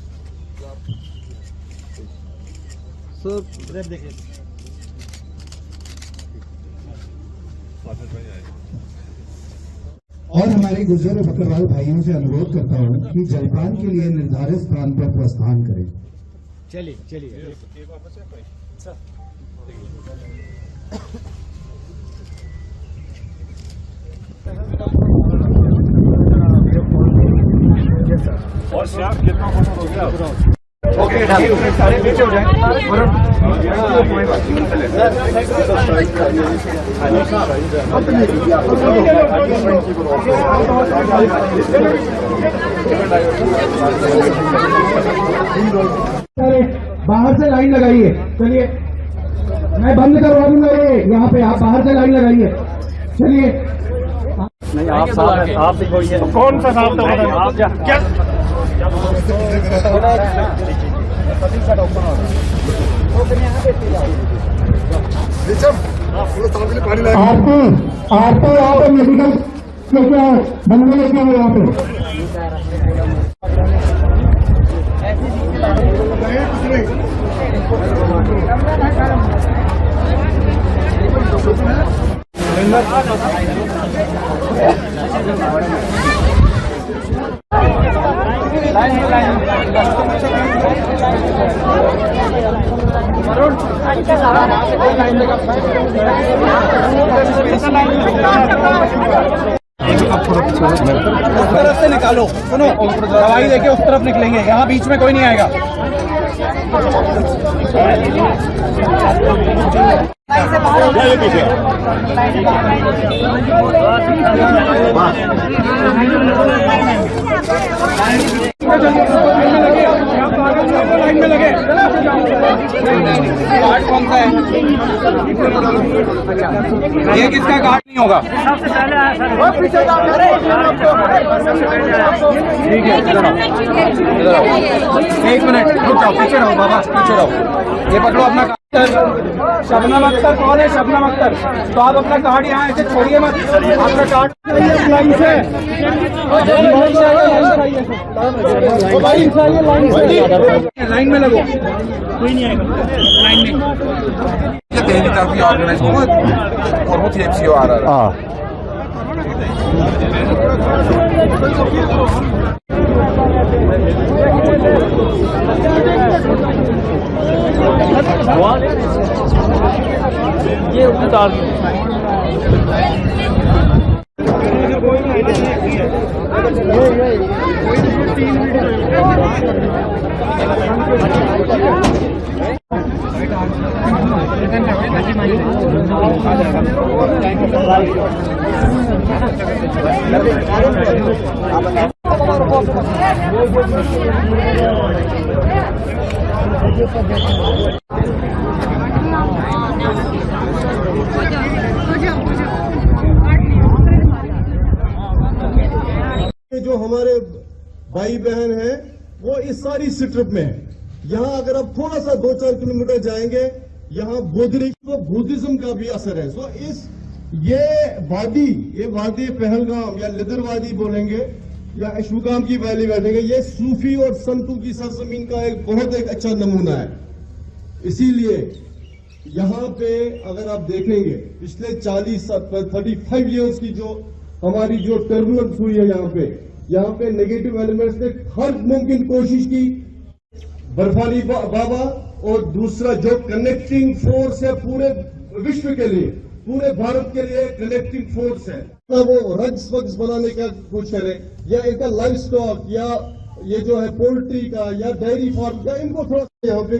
सर, इधर देखिए। और हमारे गुजर बकरवाल भाइयों से अनुरोध करता हूं कि जलपान के लिए निर्धारित स्थान पर प्रस्थान करें। चलिए चलिए। और श्याम कितना फोटो हो गया? ओके, सारे पीछे हो जाए। बाहर से लाइन लगाइए। चलिए, मैं बंद करवा दूंगा ये यहाँ पे, आप बाहर से लाइन लगाइए। चलिए, नहीं आप दिखाइए। कौन सा साहब था? आप क्या आरती यहाँ पे मेडिकल लेके आओ, बनने लेके आओ यहाँ पे। उस तरफ से निकालो, सुनो, दवाई लेके उस तरफ निकलेंगे, यहाँ बीच में कोई नहीं आएगा। लाइन में लगे। कार्ड कौन सा है? ये किसका कार्ड? नहीं होगा। ठीक है, एक मिनट रुक जाओ, पीछे रहो बाबा, पीछे रहो। ये पकड़ो अपना शबनम अख्तर कौन है? शबनम अख्तर, तो आप अपना कार्ड यहाँ ऐसे छोड़िए मत, आपका कार्ड लाइन से लाइन में लगो, कोई नहीं आएगा लाइन में। Tehlikeli tarafı organize oldu. Korkut hepsi o arar. ये उतार जो हमारे भाई बहन हैं वो इस सारी स्ट्रिप में है। यहाँ अगर आप थोड़ा सा 2-4 किलोमीटर जाएंगे, यहाँ बुद्धिज्म का भी असर है। सो ये वादी पहलगाम या लिदर वादी बोलेंगे या अशुगाम की वैली बैठेंगे, ये सूफी और संतों की सरजमीन का बहुत अच्छा नमूना है। इसीलिए यहाँ पे अगर आप देखेंगे पिछले 35 ईयर्स की जो हमारी जो टर्बुलेंस हुई है, यहाँ पे नेगेटिव एलिमेंट्स ने हर मुमकिन कोशिश की। बर्फानी बाबा और दूसरा जो कनेक्टिंग फोर्स है पूरे विश्व के लिए, पूरे भारत के लिए कनेक्टिंग फोर्स है, वो रग्स वग्स बनाने का कुछ करे या इनका लाइफ स्टॉक या ये जो है पोल्ट्री का या डेयरी फार्म का, इनको थोड़ा यहाँ पे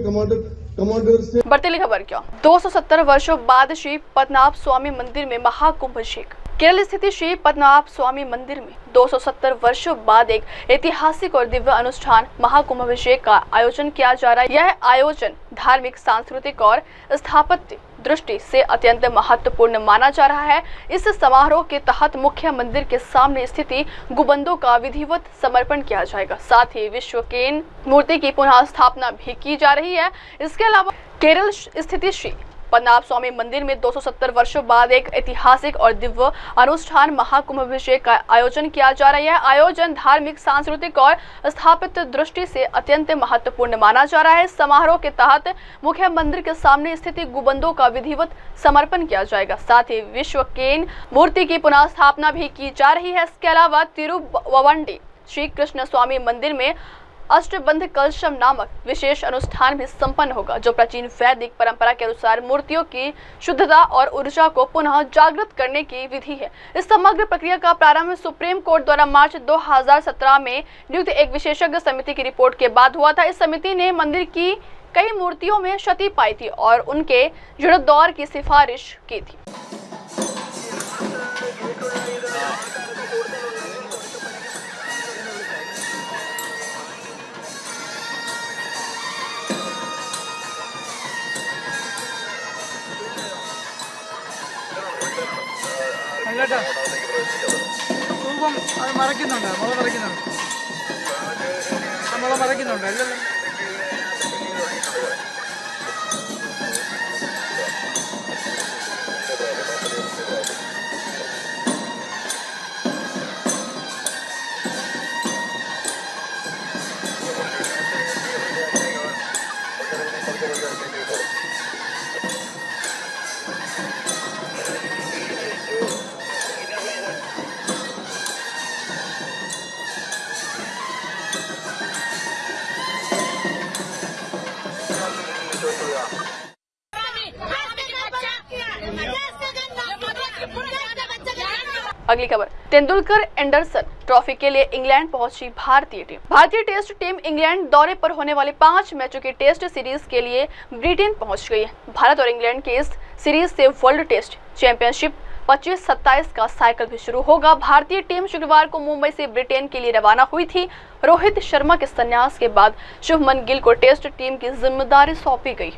कमांडर से। बढ़ती खबर क्या, 270 वर्षों बाद श्री पद्मनाभ स्वामी मंदिर में महाकुंभ अभिषेक। केरल स्थित श्री पद्मनाभ स्वामी मंदिर में 270 वर्षों बाद एक ऐतिहासिक और दिव्य अनुष्ठान महाकुंभ अभिषेक का आयोजन किया जा रहा है। यह आयोजन धार्मिक, सांस्कृतिक और स्थापत्य दृष्टि से अत्यंत महत्वपूर्ण माना जा रहा है। इस समारोह के तहत मुख्य मंदिर के सामने स्थित गुंबदों का विधिवत समर्पण किया जाएगा। साथ ही विश्व के मूर्ति की पुनः स्थापना भी की जा रही है। इसके अलावा केरल स्थित श्री पद्मनाभ स्वामी मंदिर में 270 वर्षों बाद एक ऐतिहासिक और दिव्य अनुष्ठान महाकुंभ अभिषेक का आयोजन किया जा रहा है। यह आयोजन धार्मिक, सांस्कृतिक और स्थापत्य दृष्टि से अत्यंत महत्वपूर्ण माना जा रहा है। समारोह के तहत मुख्य मंदिर के सामने स्थित गुंबदों का विधिवत समर्पण किया जाएगा। साथ ही विश्व के मूर्ति की पुनः स्थापना भी की जा रही है। इसके अलावा तिरुववंडी श्री कृष्ण स्वामी मंदिर में अष्टबंध कलशम नामक विशेष अनुष्ठान भी संपन्न होगा, जो प्राचीन वैदिक परंपरा के अनुसार मूर्तियों की शुद्धता और ऊर्जा को पुनः जागृत करने की विधि है। इस समग्र प्रक्रिया का प्रारंभ सुप्रीम कोर्ट द्वारा मार्च 2017 में नियुक्त एक विशेषज्ञ समिति की रिपोर्ट के बाद हुआ था। इस समिति ने मंदिर की कई मूर्तियों में क्षति पाई थी और उनके जीर्णोद्धार की सिफारिश की थी। अगली खबर, तेंदुलकर एंडरसन ट्रॉफी के लिए इंग्लैंड पहुंची भारतीय टीम। भारतीय टेस्ट टीम इंग्लैंड दौरे पर होने वाले 5 मैचों की टेस्ट सीरीज के लिए ब्रिटेन पहुंच गई है। भारत और इंग्लैंड के इस सीरीज से वर्ल्ड टेस्ट चैंपियनशिप 25-27 का साइकिल भी शुरू होगा। भारतीय टीम शुक्रवार को मुंबई से ब्रिटेन के लिए रवाना हुई थी। रोहित शर्मा के संन्यास के बाद शुभमन गिल को टेस्ट टीम की जिम्मेदारी सौंपी गई।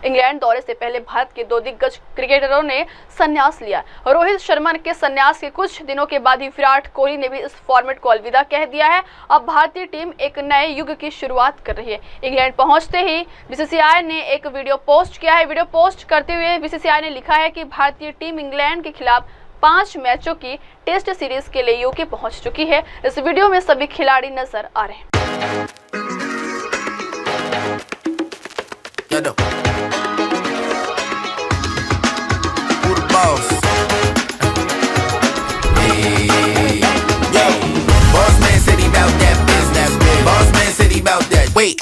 इंग्लैंड दौरे से पहले भारत के 2 दिग्गज क्रिकेटरों ने संन्यास लिया। रोहित शर्मा के संन्यास के कुछ दिनों के बाद ही विराट कोहली ने भी इस फॉर्मेट को अलविदा कह दिया है। अब भारतीय टीम एक नए युग की शुरुआत कर रही है। इंग्लैंड पहुंचते ही बीसीसीआई ने एक वीडियो पोस्ट किया है। वीडियो पोस्ट करते हुए बीसीसीआई ने लिखा है कि भारतीय टीम इंग्लैंड के खिलाफ 5 मैचों की टेस्ट सीरीज के लिए यूके पहुंच चुकी है। इस वीडियो में सभी खिलाड़ी नजर आ रहे हैं। Boss. Hey, yo. Boss man said he bout that business. Boss man said he bout that. Wait,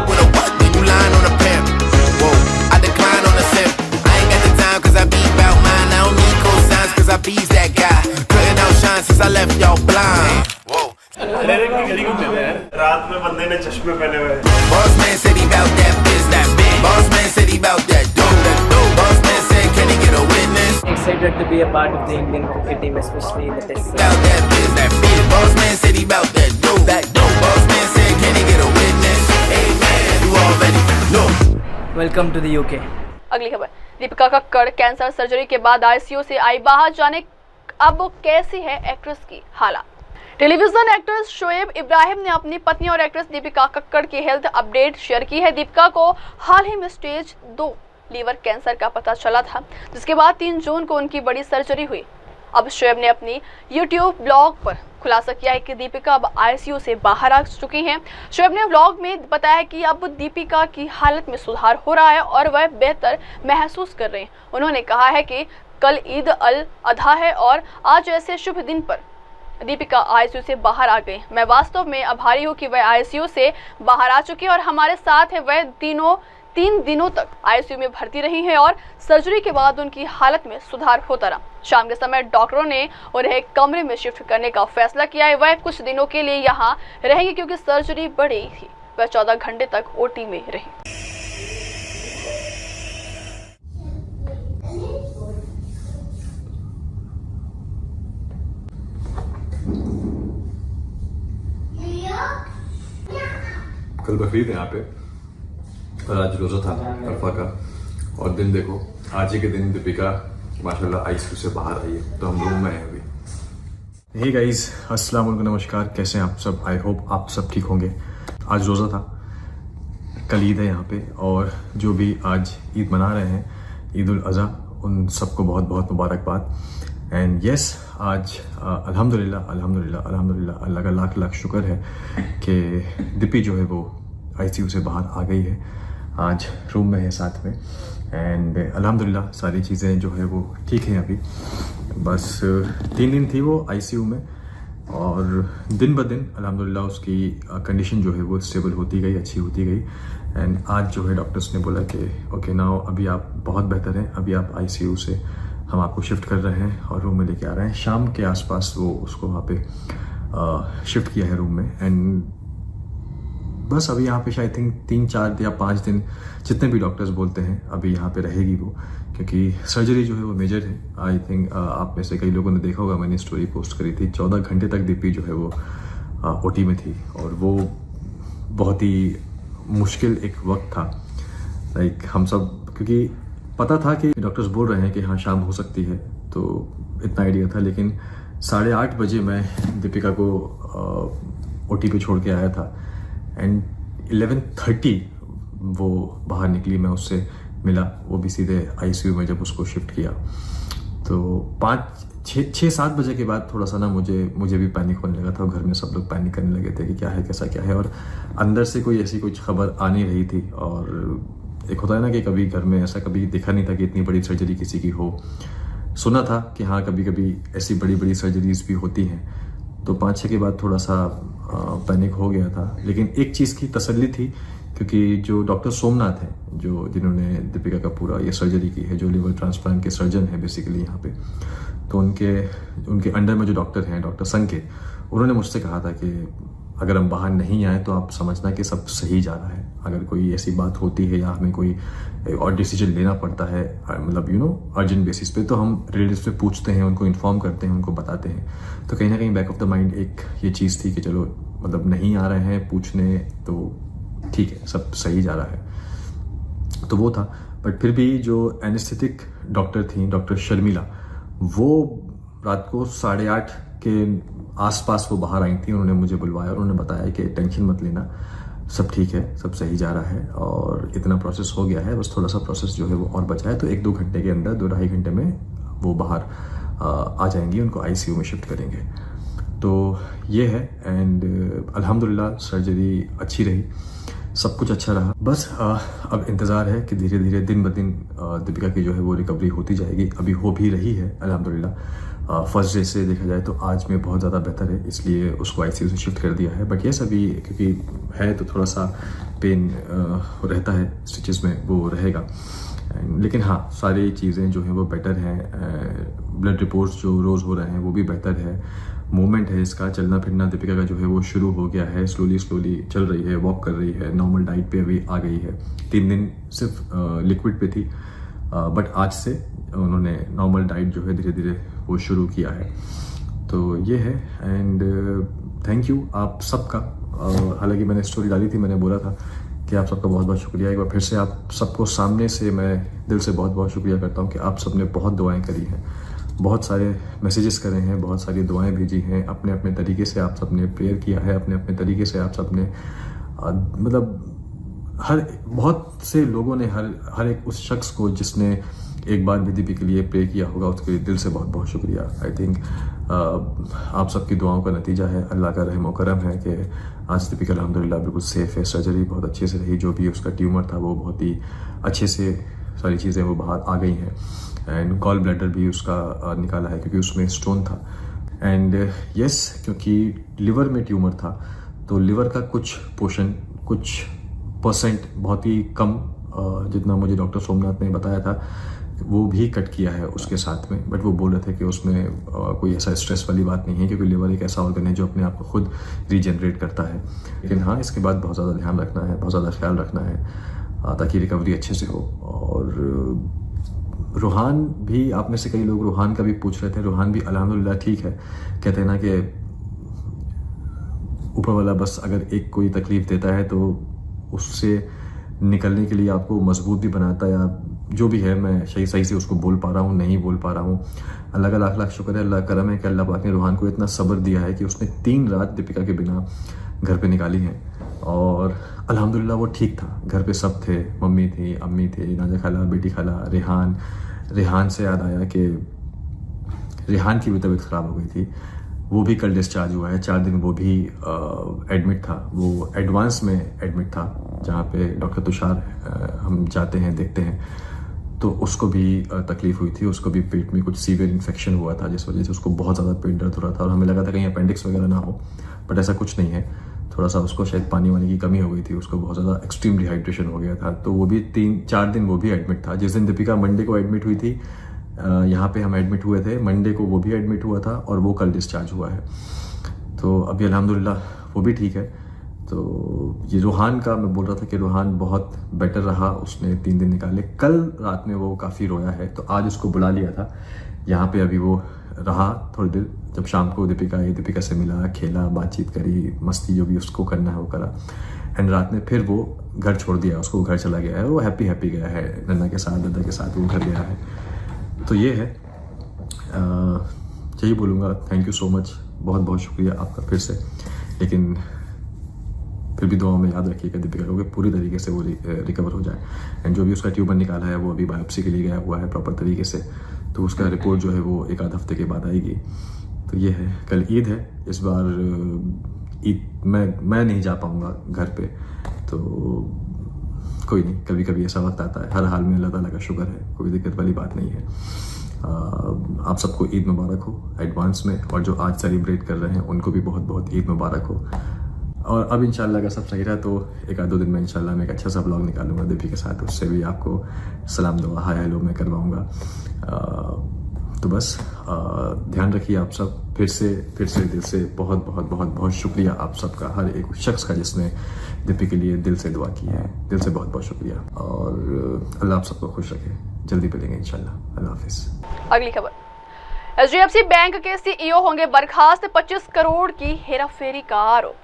with a what? When you lying on a pimp. Whoa, I decline on a simp. I ain't got the time cause I be bout mine. I don't need cosigns cause I be's that guy. Couldn't outshine since I left y'all blind. Whoa. रात में बंदे ने चश्मे पहने हुए। Boss man said he bout that business. Boss man said he bout that dope. Boss man said can he get a witness? Excited to be a part of the Indian cricket team, especially in the test. Bout that business. Boss man said he bout that dope. Boss man said can he get a witness? Hey man, you already know. Welcome to the UK. अगली खबर, Deepika Kakkar cancer surgery के बाद ICU से आई बाहर, जाने अब कैसी है एक्ट्रेस की हालत। टेलीविजन एक्ट्रेस शोएब इब्राहिम ने अपनी पत्नी और एक्ट्रेस दीपिका कक्कड़ की हेल्थ अपडेट शेयर की है। दीपिका को हाल ही में स्टेज 2 लीवर कैंसर का पता चला था, जिसके बाद 3 जून को उनकी बड़ी सर्जरी हुई। अब शोएब ने अपनी यूट्यूब ब्लॉग पर खुलासा किया है कि दीपिका अब आईसीयू से बाहर आ चुकी हैं। शोएब ने ब्लॉग में बताया कि अब दीपिका की हालत में सुधार हो रहा है और वह बेहतर महसूस कर रहे हैं। उन्होंने कहा है कि कल ईद अल अधा है और आज ऐसे शुभ दिन पर दीपिका आईसीयू से बाहर आ गई। मैं वास्तव में आभारी हूँ कि वह आईसीयू से बाहर आ चुकी है और हमारे साथ है। वह 3 दिनों तक आईसीयू में भर्ती रही हैं और सर्जरी के बाद उनकी हालत में सुधार होता रहा। शाम के समय डॉक्टरों ने उन्हें एक कमरे में शिफ्ट करने का फैसला किया है। वह कुछ दिनों के लिए यहाँ रहेंगे क्योंकि सर्जरी बड़ी थी। वह 14 घंटे तक ओटी में रही। कल बकरीद है यहाँ पे और आज रोजा था अरफा का, और दिन देखो आज ही के दिन दीपिका माशाल्लाह आईसीयू से बाहर आई है, तो हम रूम में हैं अभी। हे गाइस, अस्सलाम वालेकुम, नमस्कार, कैसे हैं आप सब? आई होप आप सब ठीक होंगे। आज रोज़ा था, कल ईद है यहाँ पे, और जो भी आज ईद मना रहे हैं, ईद उल अज़हा, उन सबको बहुत बहुत मुबारकबाद। एंड यस, आज अल्हम्दुलिल्लाह अल्लाह का लाख लाख शुक्र है कि दीपी जो है वो आईसीयू से बाहर आ गई है, आज रूम में है साथ में। एंड अल्हम्दुलिल्लाह सारी चीज़ें जो है वो ठीक हैं अभी। बस 3 दिन थी वो आईसीयू में, और दिन ब दिन अल्हम्दुलिल्लाह उसकी कंडीशन जो है वो स्टेबल होती गई, अच्छी होती गई। एंड आज जो है डॉक्टर्स ने बोला कि ओके नाउ अभी आप बहुत बेहतर हैं, अभी आप आईसीयू से हम आपको शिफ्ट कर रहे हैं और रूम में लेके आ रहे हैं। शाम के आसपास वो उसको वहाँ पे शिफ्ट किया है रूम में। एंड बस अभी यहाँ पे शायद थिंक 3, 4 या 5 दिन जितने भी डॉक्टर्स बोलते हैं अभी यहाँ पे रहेगी वो, क्योंकि सर्जरी जो है वो मेजर है। आई थिंक आप में से कई लोगों ने देखा होगा, मैंने स्टोरी पोस्ट करी थी, 14 घंटे तक दीपी जो है वो ओटी में थी, और वो बहुत ही मुश्किल एक वक्त था। लाइक हम सब, क्योंकि पता था कि डॉक्टर्स बोल रहे हैं कि हाँ शाम हो सकती है, तो इतना आइडिया था। लेकिन 8:30 बजे मैं दीपिका को ओटी पे छोड़ के आया था, एंड 11:30 वो बाहर निकली, मैं उससे मिला, वो भी सीधे आईसीयू में जब उसको शिफ्ट किया। तो 6-7 बजे के बाद थोड़ा सा ना मुझे भी पैनिक होने लगा था, घर में सब लोग पैनिक करने लगे थे कि क्या है, कैसा क्या है, और अंदर से कोई ऐसी कुछ खबर आ नहीं रही थी। और एक होता है ना कि कभी घर में ऐसा कभी देखा नहीं था कि इतनी बड़ी सर्जरी किसी की हो। सुना था कि हाँ कभी कभी ऐसी बड़ी बड़ी सर्जरीज भी होती हैं, तो 5-6 के बाद थोड़ा सा पैनिक हो गया था। लेकिन एक चीज़ की तसल्ली थी, क्योंकि जो डॉक्टर सोमनाथ हैं, जिन्होंने दीपिका का पूरा ये सर्जरी की है, जो लिवर ट्रांसप्लांट के सर्जन है बेसिकली यहाँ पे, तो उनके अंडर में जो डॉक्टर हैं, डॉक्टर संकेत, उन्होंने मुझसे कहा था कि अगर हम बाहर नहीं आए तो आप समझना कि सब सही जा रहा है। अगर कोई ऐसी बात होती है या हमें कोई और डिसीजन लेना पड़ता है, मतलब अर्जेंट बेसिस पे, तो हम रिलेटिव्स पे पूछते हैं, उनको इन्फॉर्म करते हैं, उनको बताते हैं। तो कहीं ना कहीं बैक ऑफ द माइंड एक ये चीज़ थी कि चलो मतलब नहीं आ रहे हैं पूछने, तो ठीक है, सब सही जा रहा है। तो वो था। बट फिर भी जो एनेस्थेटिक डॉक्टर थी, डॉक्टर शर्मिला, वो रात को 8:30 के आसपास वो बाहर आई थी। उन्होंने मुझे बुलवाया और उन्होंने बताया कि टेंशन मत लेना, सब ठीक है, सब सही जा रहा है और इतना प्रोसेस हो गया है, बस थोड़ा सा प्रोसेस जो है वो और बचा है, तो 1-2 घंटे के अंदर, 2-2.5 घंटे में वो बाहर आ जाएंगी, उनको आईसीयू में शिफ्ट करेंगे। तो ये है एंड अल्हम्दुलिल्लाह सर्जरी अच्छी रही, सब कुछ अच्छा रहा। बस अब इंतज़ार है कि धीरे धीरे दिन ब दिन दीपिका की जो है वो रिकवरी होती जाएगी। अभी हो भी रही है अल्हम्दुलिल्लाह। फर्स्ट डे से देखा जाए तो आज में बहुत ज़्यादा बेहतर है, इसलिए उसको आईसीयू से शिफ्ट कर दिया है। बट ये सभी क्योंकि है तो थोड़ा सा पेन रहता है, स्टिचेस में वो रहेगा, लेकिन हाँ सारी चीज़ें जो हैं वो बेटर हैं। ब्लड रिपोर्ट्स जो रोज़ हो रहे हैं वो भी बेहतर है। मूवमेंट है इसका, चलना फिरना दीपिका का जो है वो शुरू हो गया है, स्लोली चल रही है, वॉक कर रही है, नॉर्मल डाइट पे अभी आ गई है। 3 दिन सिर्फ लिक्विड पे थी, बट आज से उन्होंने नॉर्मल डाइट जो है धीरे धीरे वो शुरू किया है। तो ये है एंड थैंक यू आप सबका। हालांकि मैंने स्टोरी डाली थी, मैंने बोला था कि आप सबका बहुत बहुत शुक्रिया। एक बार फिर से आप सबको सामने से मैं दिल से बहुत बहुत शुक्रिया करता हूँ कि आप सबने बहुत दुआएं करी हैं, बहुत सारे मैसेजेस करे हैं, बहुत सारी दुआएं भेजी हैं, अपने अपने तरीके से आप सबने प्रेयर किया है, अपने अपने तरीके से आप सबने मतलब बहुत से लोगों ने हर एक उस शख्स को जिसने एक बार भी दीपिका के लिए प्रे किया होगा उसके लिए दिल से बहुत बहुत शुक्रिया। आई थिंक आप सबकी दुआओं का नतीजा है, अल्लाह का रहम और करम है कि आज दीपिका अल्हम्दुलिल्लाह बिल्कुल सेफ है। सर्जरी बहुत अच्छे से रही, जो भी उसका ट्यूमर था वो बहुत ही अच्छे से सारी चीज़ें वो बाहर आ गई हैं एंड गॉल ब्लैडर भी उसका निकाला है क्योंकि उसमें स्टोन था। एंड यस क्योंकि लिवर में ट्यूमर था तो लिवर का कुछ पोर्शन, कुछ परसेंट बहुत ही कम, जितना मुझे डॉक्टर सोमनाथ ने बताया था वो भी कट किया है उसके साथ में। बट वो बोल रहे थे कि उसमें कोई ऐसा स्ट्रेस वाली बात नहीं है क्योंकि लिवर एक ऐसा ऑर्गन है जो अपने आप को खुद रीजनरेट करता है। लेकिन हाँ इसके बाद बहुत ज़्यादा ध्यान रखना है, बहुत ज़्यादा ख्याल रखना है ताकि रिकवरी अच्छे से हो। और रूहान भी, आप में से कई लोग रूहान का भी पूछ रहे थे, रूहान भी अल्हम्दुलिल्लाह ठीक है। कहते हैं ना कि ऊपर वाला बस अगर एक कोई तकलीफ देता है तो उससे निकलने के लिए आपको मजबूत भी बनाता है, या जो भी है। मैं सही से उसको बोल पा रहा हूँ, नहीं बोल पा रहा हूँ। अल्लाह का लाख लाख शुक्र है, अल्लाह करम है कि अल्लाह पाक ने रूहान को इतना सब्र दिया है कि उसने 3 रात दीपिका के बिना घर पे निकाली हैं और अल्हम्दुलिल्लाह वो ठीक था। घर पे सब थे, मम्मी थी, अम्मी थे, नाजा खाला, बेटी खाला, रेहान से याद आया कि रेहान की भी तबीयत ख़राब हो गई थी, वो भी कल डिस्चार्ज हुआ है। 4 दिन वो भी एडमिट था, वो एडवांस में एडमिट था जहाँ पे डॉक्टर तुषार हम जाते हैं, देखते हैं। तो उसको भी तकलीफ हुई थी, उसको भी पेट में कुछ सीवियर इन्फेक्शन हुआ था जिस वजह से उसको बहुत ज़्यादा पेट दर्द हो रहा था और हमें लगा था कहीं अपेंडिक्स वगैरह ना हो, बट ऐसा कुछ नहीं है। थोड़ा सा उसको शायद पानी वानी की कमी हो गई थी, उसको बहुत ज़्यादा एक्सट्रीम डिहाइड्रेशन हो गया था। तो वो भी 3-4 दिन वो भी एडमिट था। जिस दिन दीपिका मंडे को एडमिट हुई थी, यहाँ पे हम एडमिट हुए थे, मंडे को वो भी एडमिट हुआ था और वो कल डिस्चार्ज हुआ है। तो अभी अल्हम्दुलिल्लाह वो भी ठीक है। तो ये रूहान का मैं बोल रहा था कि रूहान बहुत बेटर रहा, उसने 3 दिन निकाले। कल रात में वो काफ़ी रोया है तो आज उसको बुला लिया था यहाँ पे। अभी वो रहा थोड़ी देर, जब शाम को दीपिका से मिला, खेला, बातचीत करी, मस्ती जो भी उसको करना है वो करा। एंड रात में फिर वो घर छोड़ दिया, उसको घर चला गया है, वो हैप्पी गया है नन्ना के साथ, दादा के साथ वो घर गया है। तो ये है, यही बोलूँगा। थैंक यू सो मच, बहुत बहुत शुक्रिया आपका फिर से। लेकिन फिर भी दुआओं में याद रखिएगा दीपिका को पूरी तरीके से वो रिकवर हो जाए। एंड जो भी उसका ट्यूमर निकाला है वो अभी बायोप्सी के लिए गया हुआ है प्रॉपर तरीके से, तो उसका रिपोर्ट जो है वो 1-8 हफ्ते के बाद आएगी। तो ये है, कल ईद है, इस बार ईद मैं नहीं जा पाऊँगा घर पे, तो कोई नहीं, कभी कभी ऐसा वक्त आता है। हर हाल में अल्लाह ताला का शुक्र है, कोई दिक्कत वाली बात नहीं है। आप सबको ईद मुबारक हो एडवांस में, और जो आज सेलिब्रेट कर रहे हैं उनको भी बहुत बहुत ईद मुबारक हो। और अब इंशाल्लाह अगर सब सही रहा तो 1-2 दिन में इंशाल्लाह मैं एक अच्छा सा ब्लॉग निकालूंगा दीपी के साथ, उससे भी आपको सलाम दुआ हाय हेलो मैं करवाऊँगा। तो बस ध्यान रखिए आप सब। फिर से दिल से बहुत बहुत बहुत बहुत शुक्रिया आप सबका, हर एक शख्स का जिसने दीपी के लिए दिल से दुआ की है, दिल से बहुत बहुत शुक्रिया। और अल्लाह आप सबको खुश रखे, जल्दी मिलेंगे इंशाल्लाह। अल्लाह हाफिज़। अगली खबर, एचडीएफसी बैंक के सीईओ होंगे बर्खास्त, 25 करोड़ की हेराफेरी का आरोप।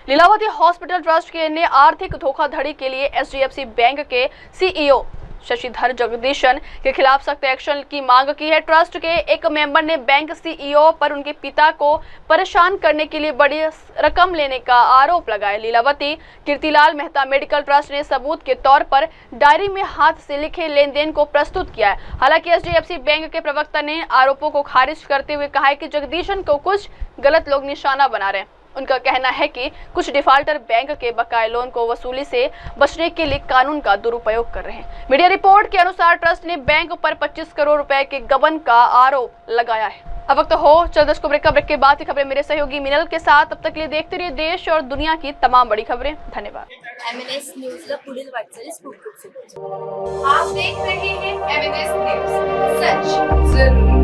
लीलावती हॉस्पिटल ट्रस्ट ने आर्थिक धोखाधड़ी के लिए एचडीएफसी बैंक के सीईओ शशिधर जगदीशन के खिलाफ सख्त एक्शन की मांग की है। ट्रस्ट के एक मेंबर ने बैंक सीईओ पर उनके पिता को परेशान करने के लिए बड़ी रकम लेने का आरोप लगाया। लीलावती कीर्तिलाल मेहता मेडिकल ट्रस्ट ने सबूत के तौर पर डायरी में हाथ से लिखे लेन देन को प्रस्तुत किया है। हालांकि एचडीएफसी बैंक के प्रवक्ता ने आरोपों को खारिज करते हुए कहा है कि जगदीशन को कुछ गलत लोग निशाना बना रहे हैं। उनका कहना है कि कुछ डिफाल्टर बैंक के बकाये लोन को वसूली से बचने के लिए कानून का दुरुपयोग कर रहे हैं। मीडिया रिपोर्ट के अनुसार ट्रस्ट ने बैंक पर 25 करोड़ रुपए के गबन का आरोप लगाया है। अब वक्त हो चल दर्शकों ब्रेक के बाद की खबरें मेरे सहयोगी मिनल के साथ। तब तक के लिए देखते रहिए देश और दुनिया की तमाम बड़ी खबरें। धन्यवाद। MNS न्यूज़ला पुढील वाटचालीस खूप खूप शुभेच्छा। आप देख रहे हैं MNS न्यूज़, सच जरूर।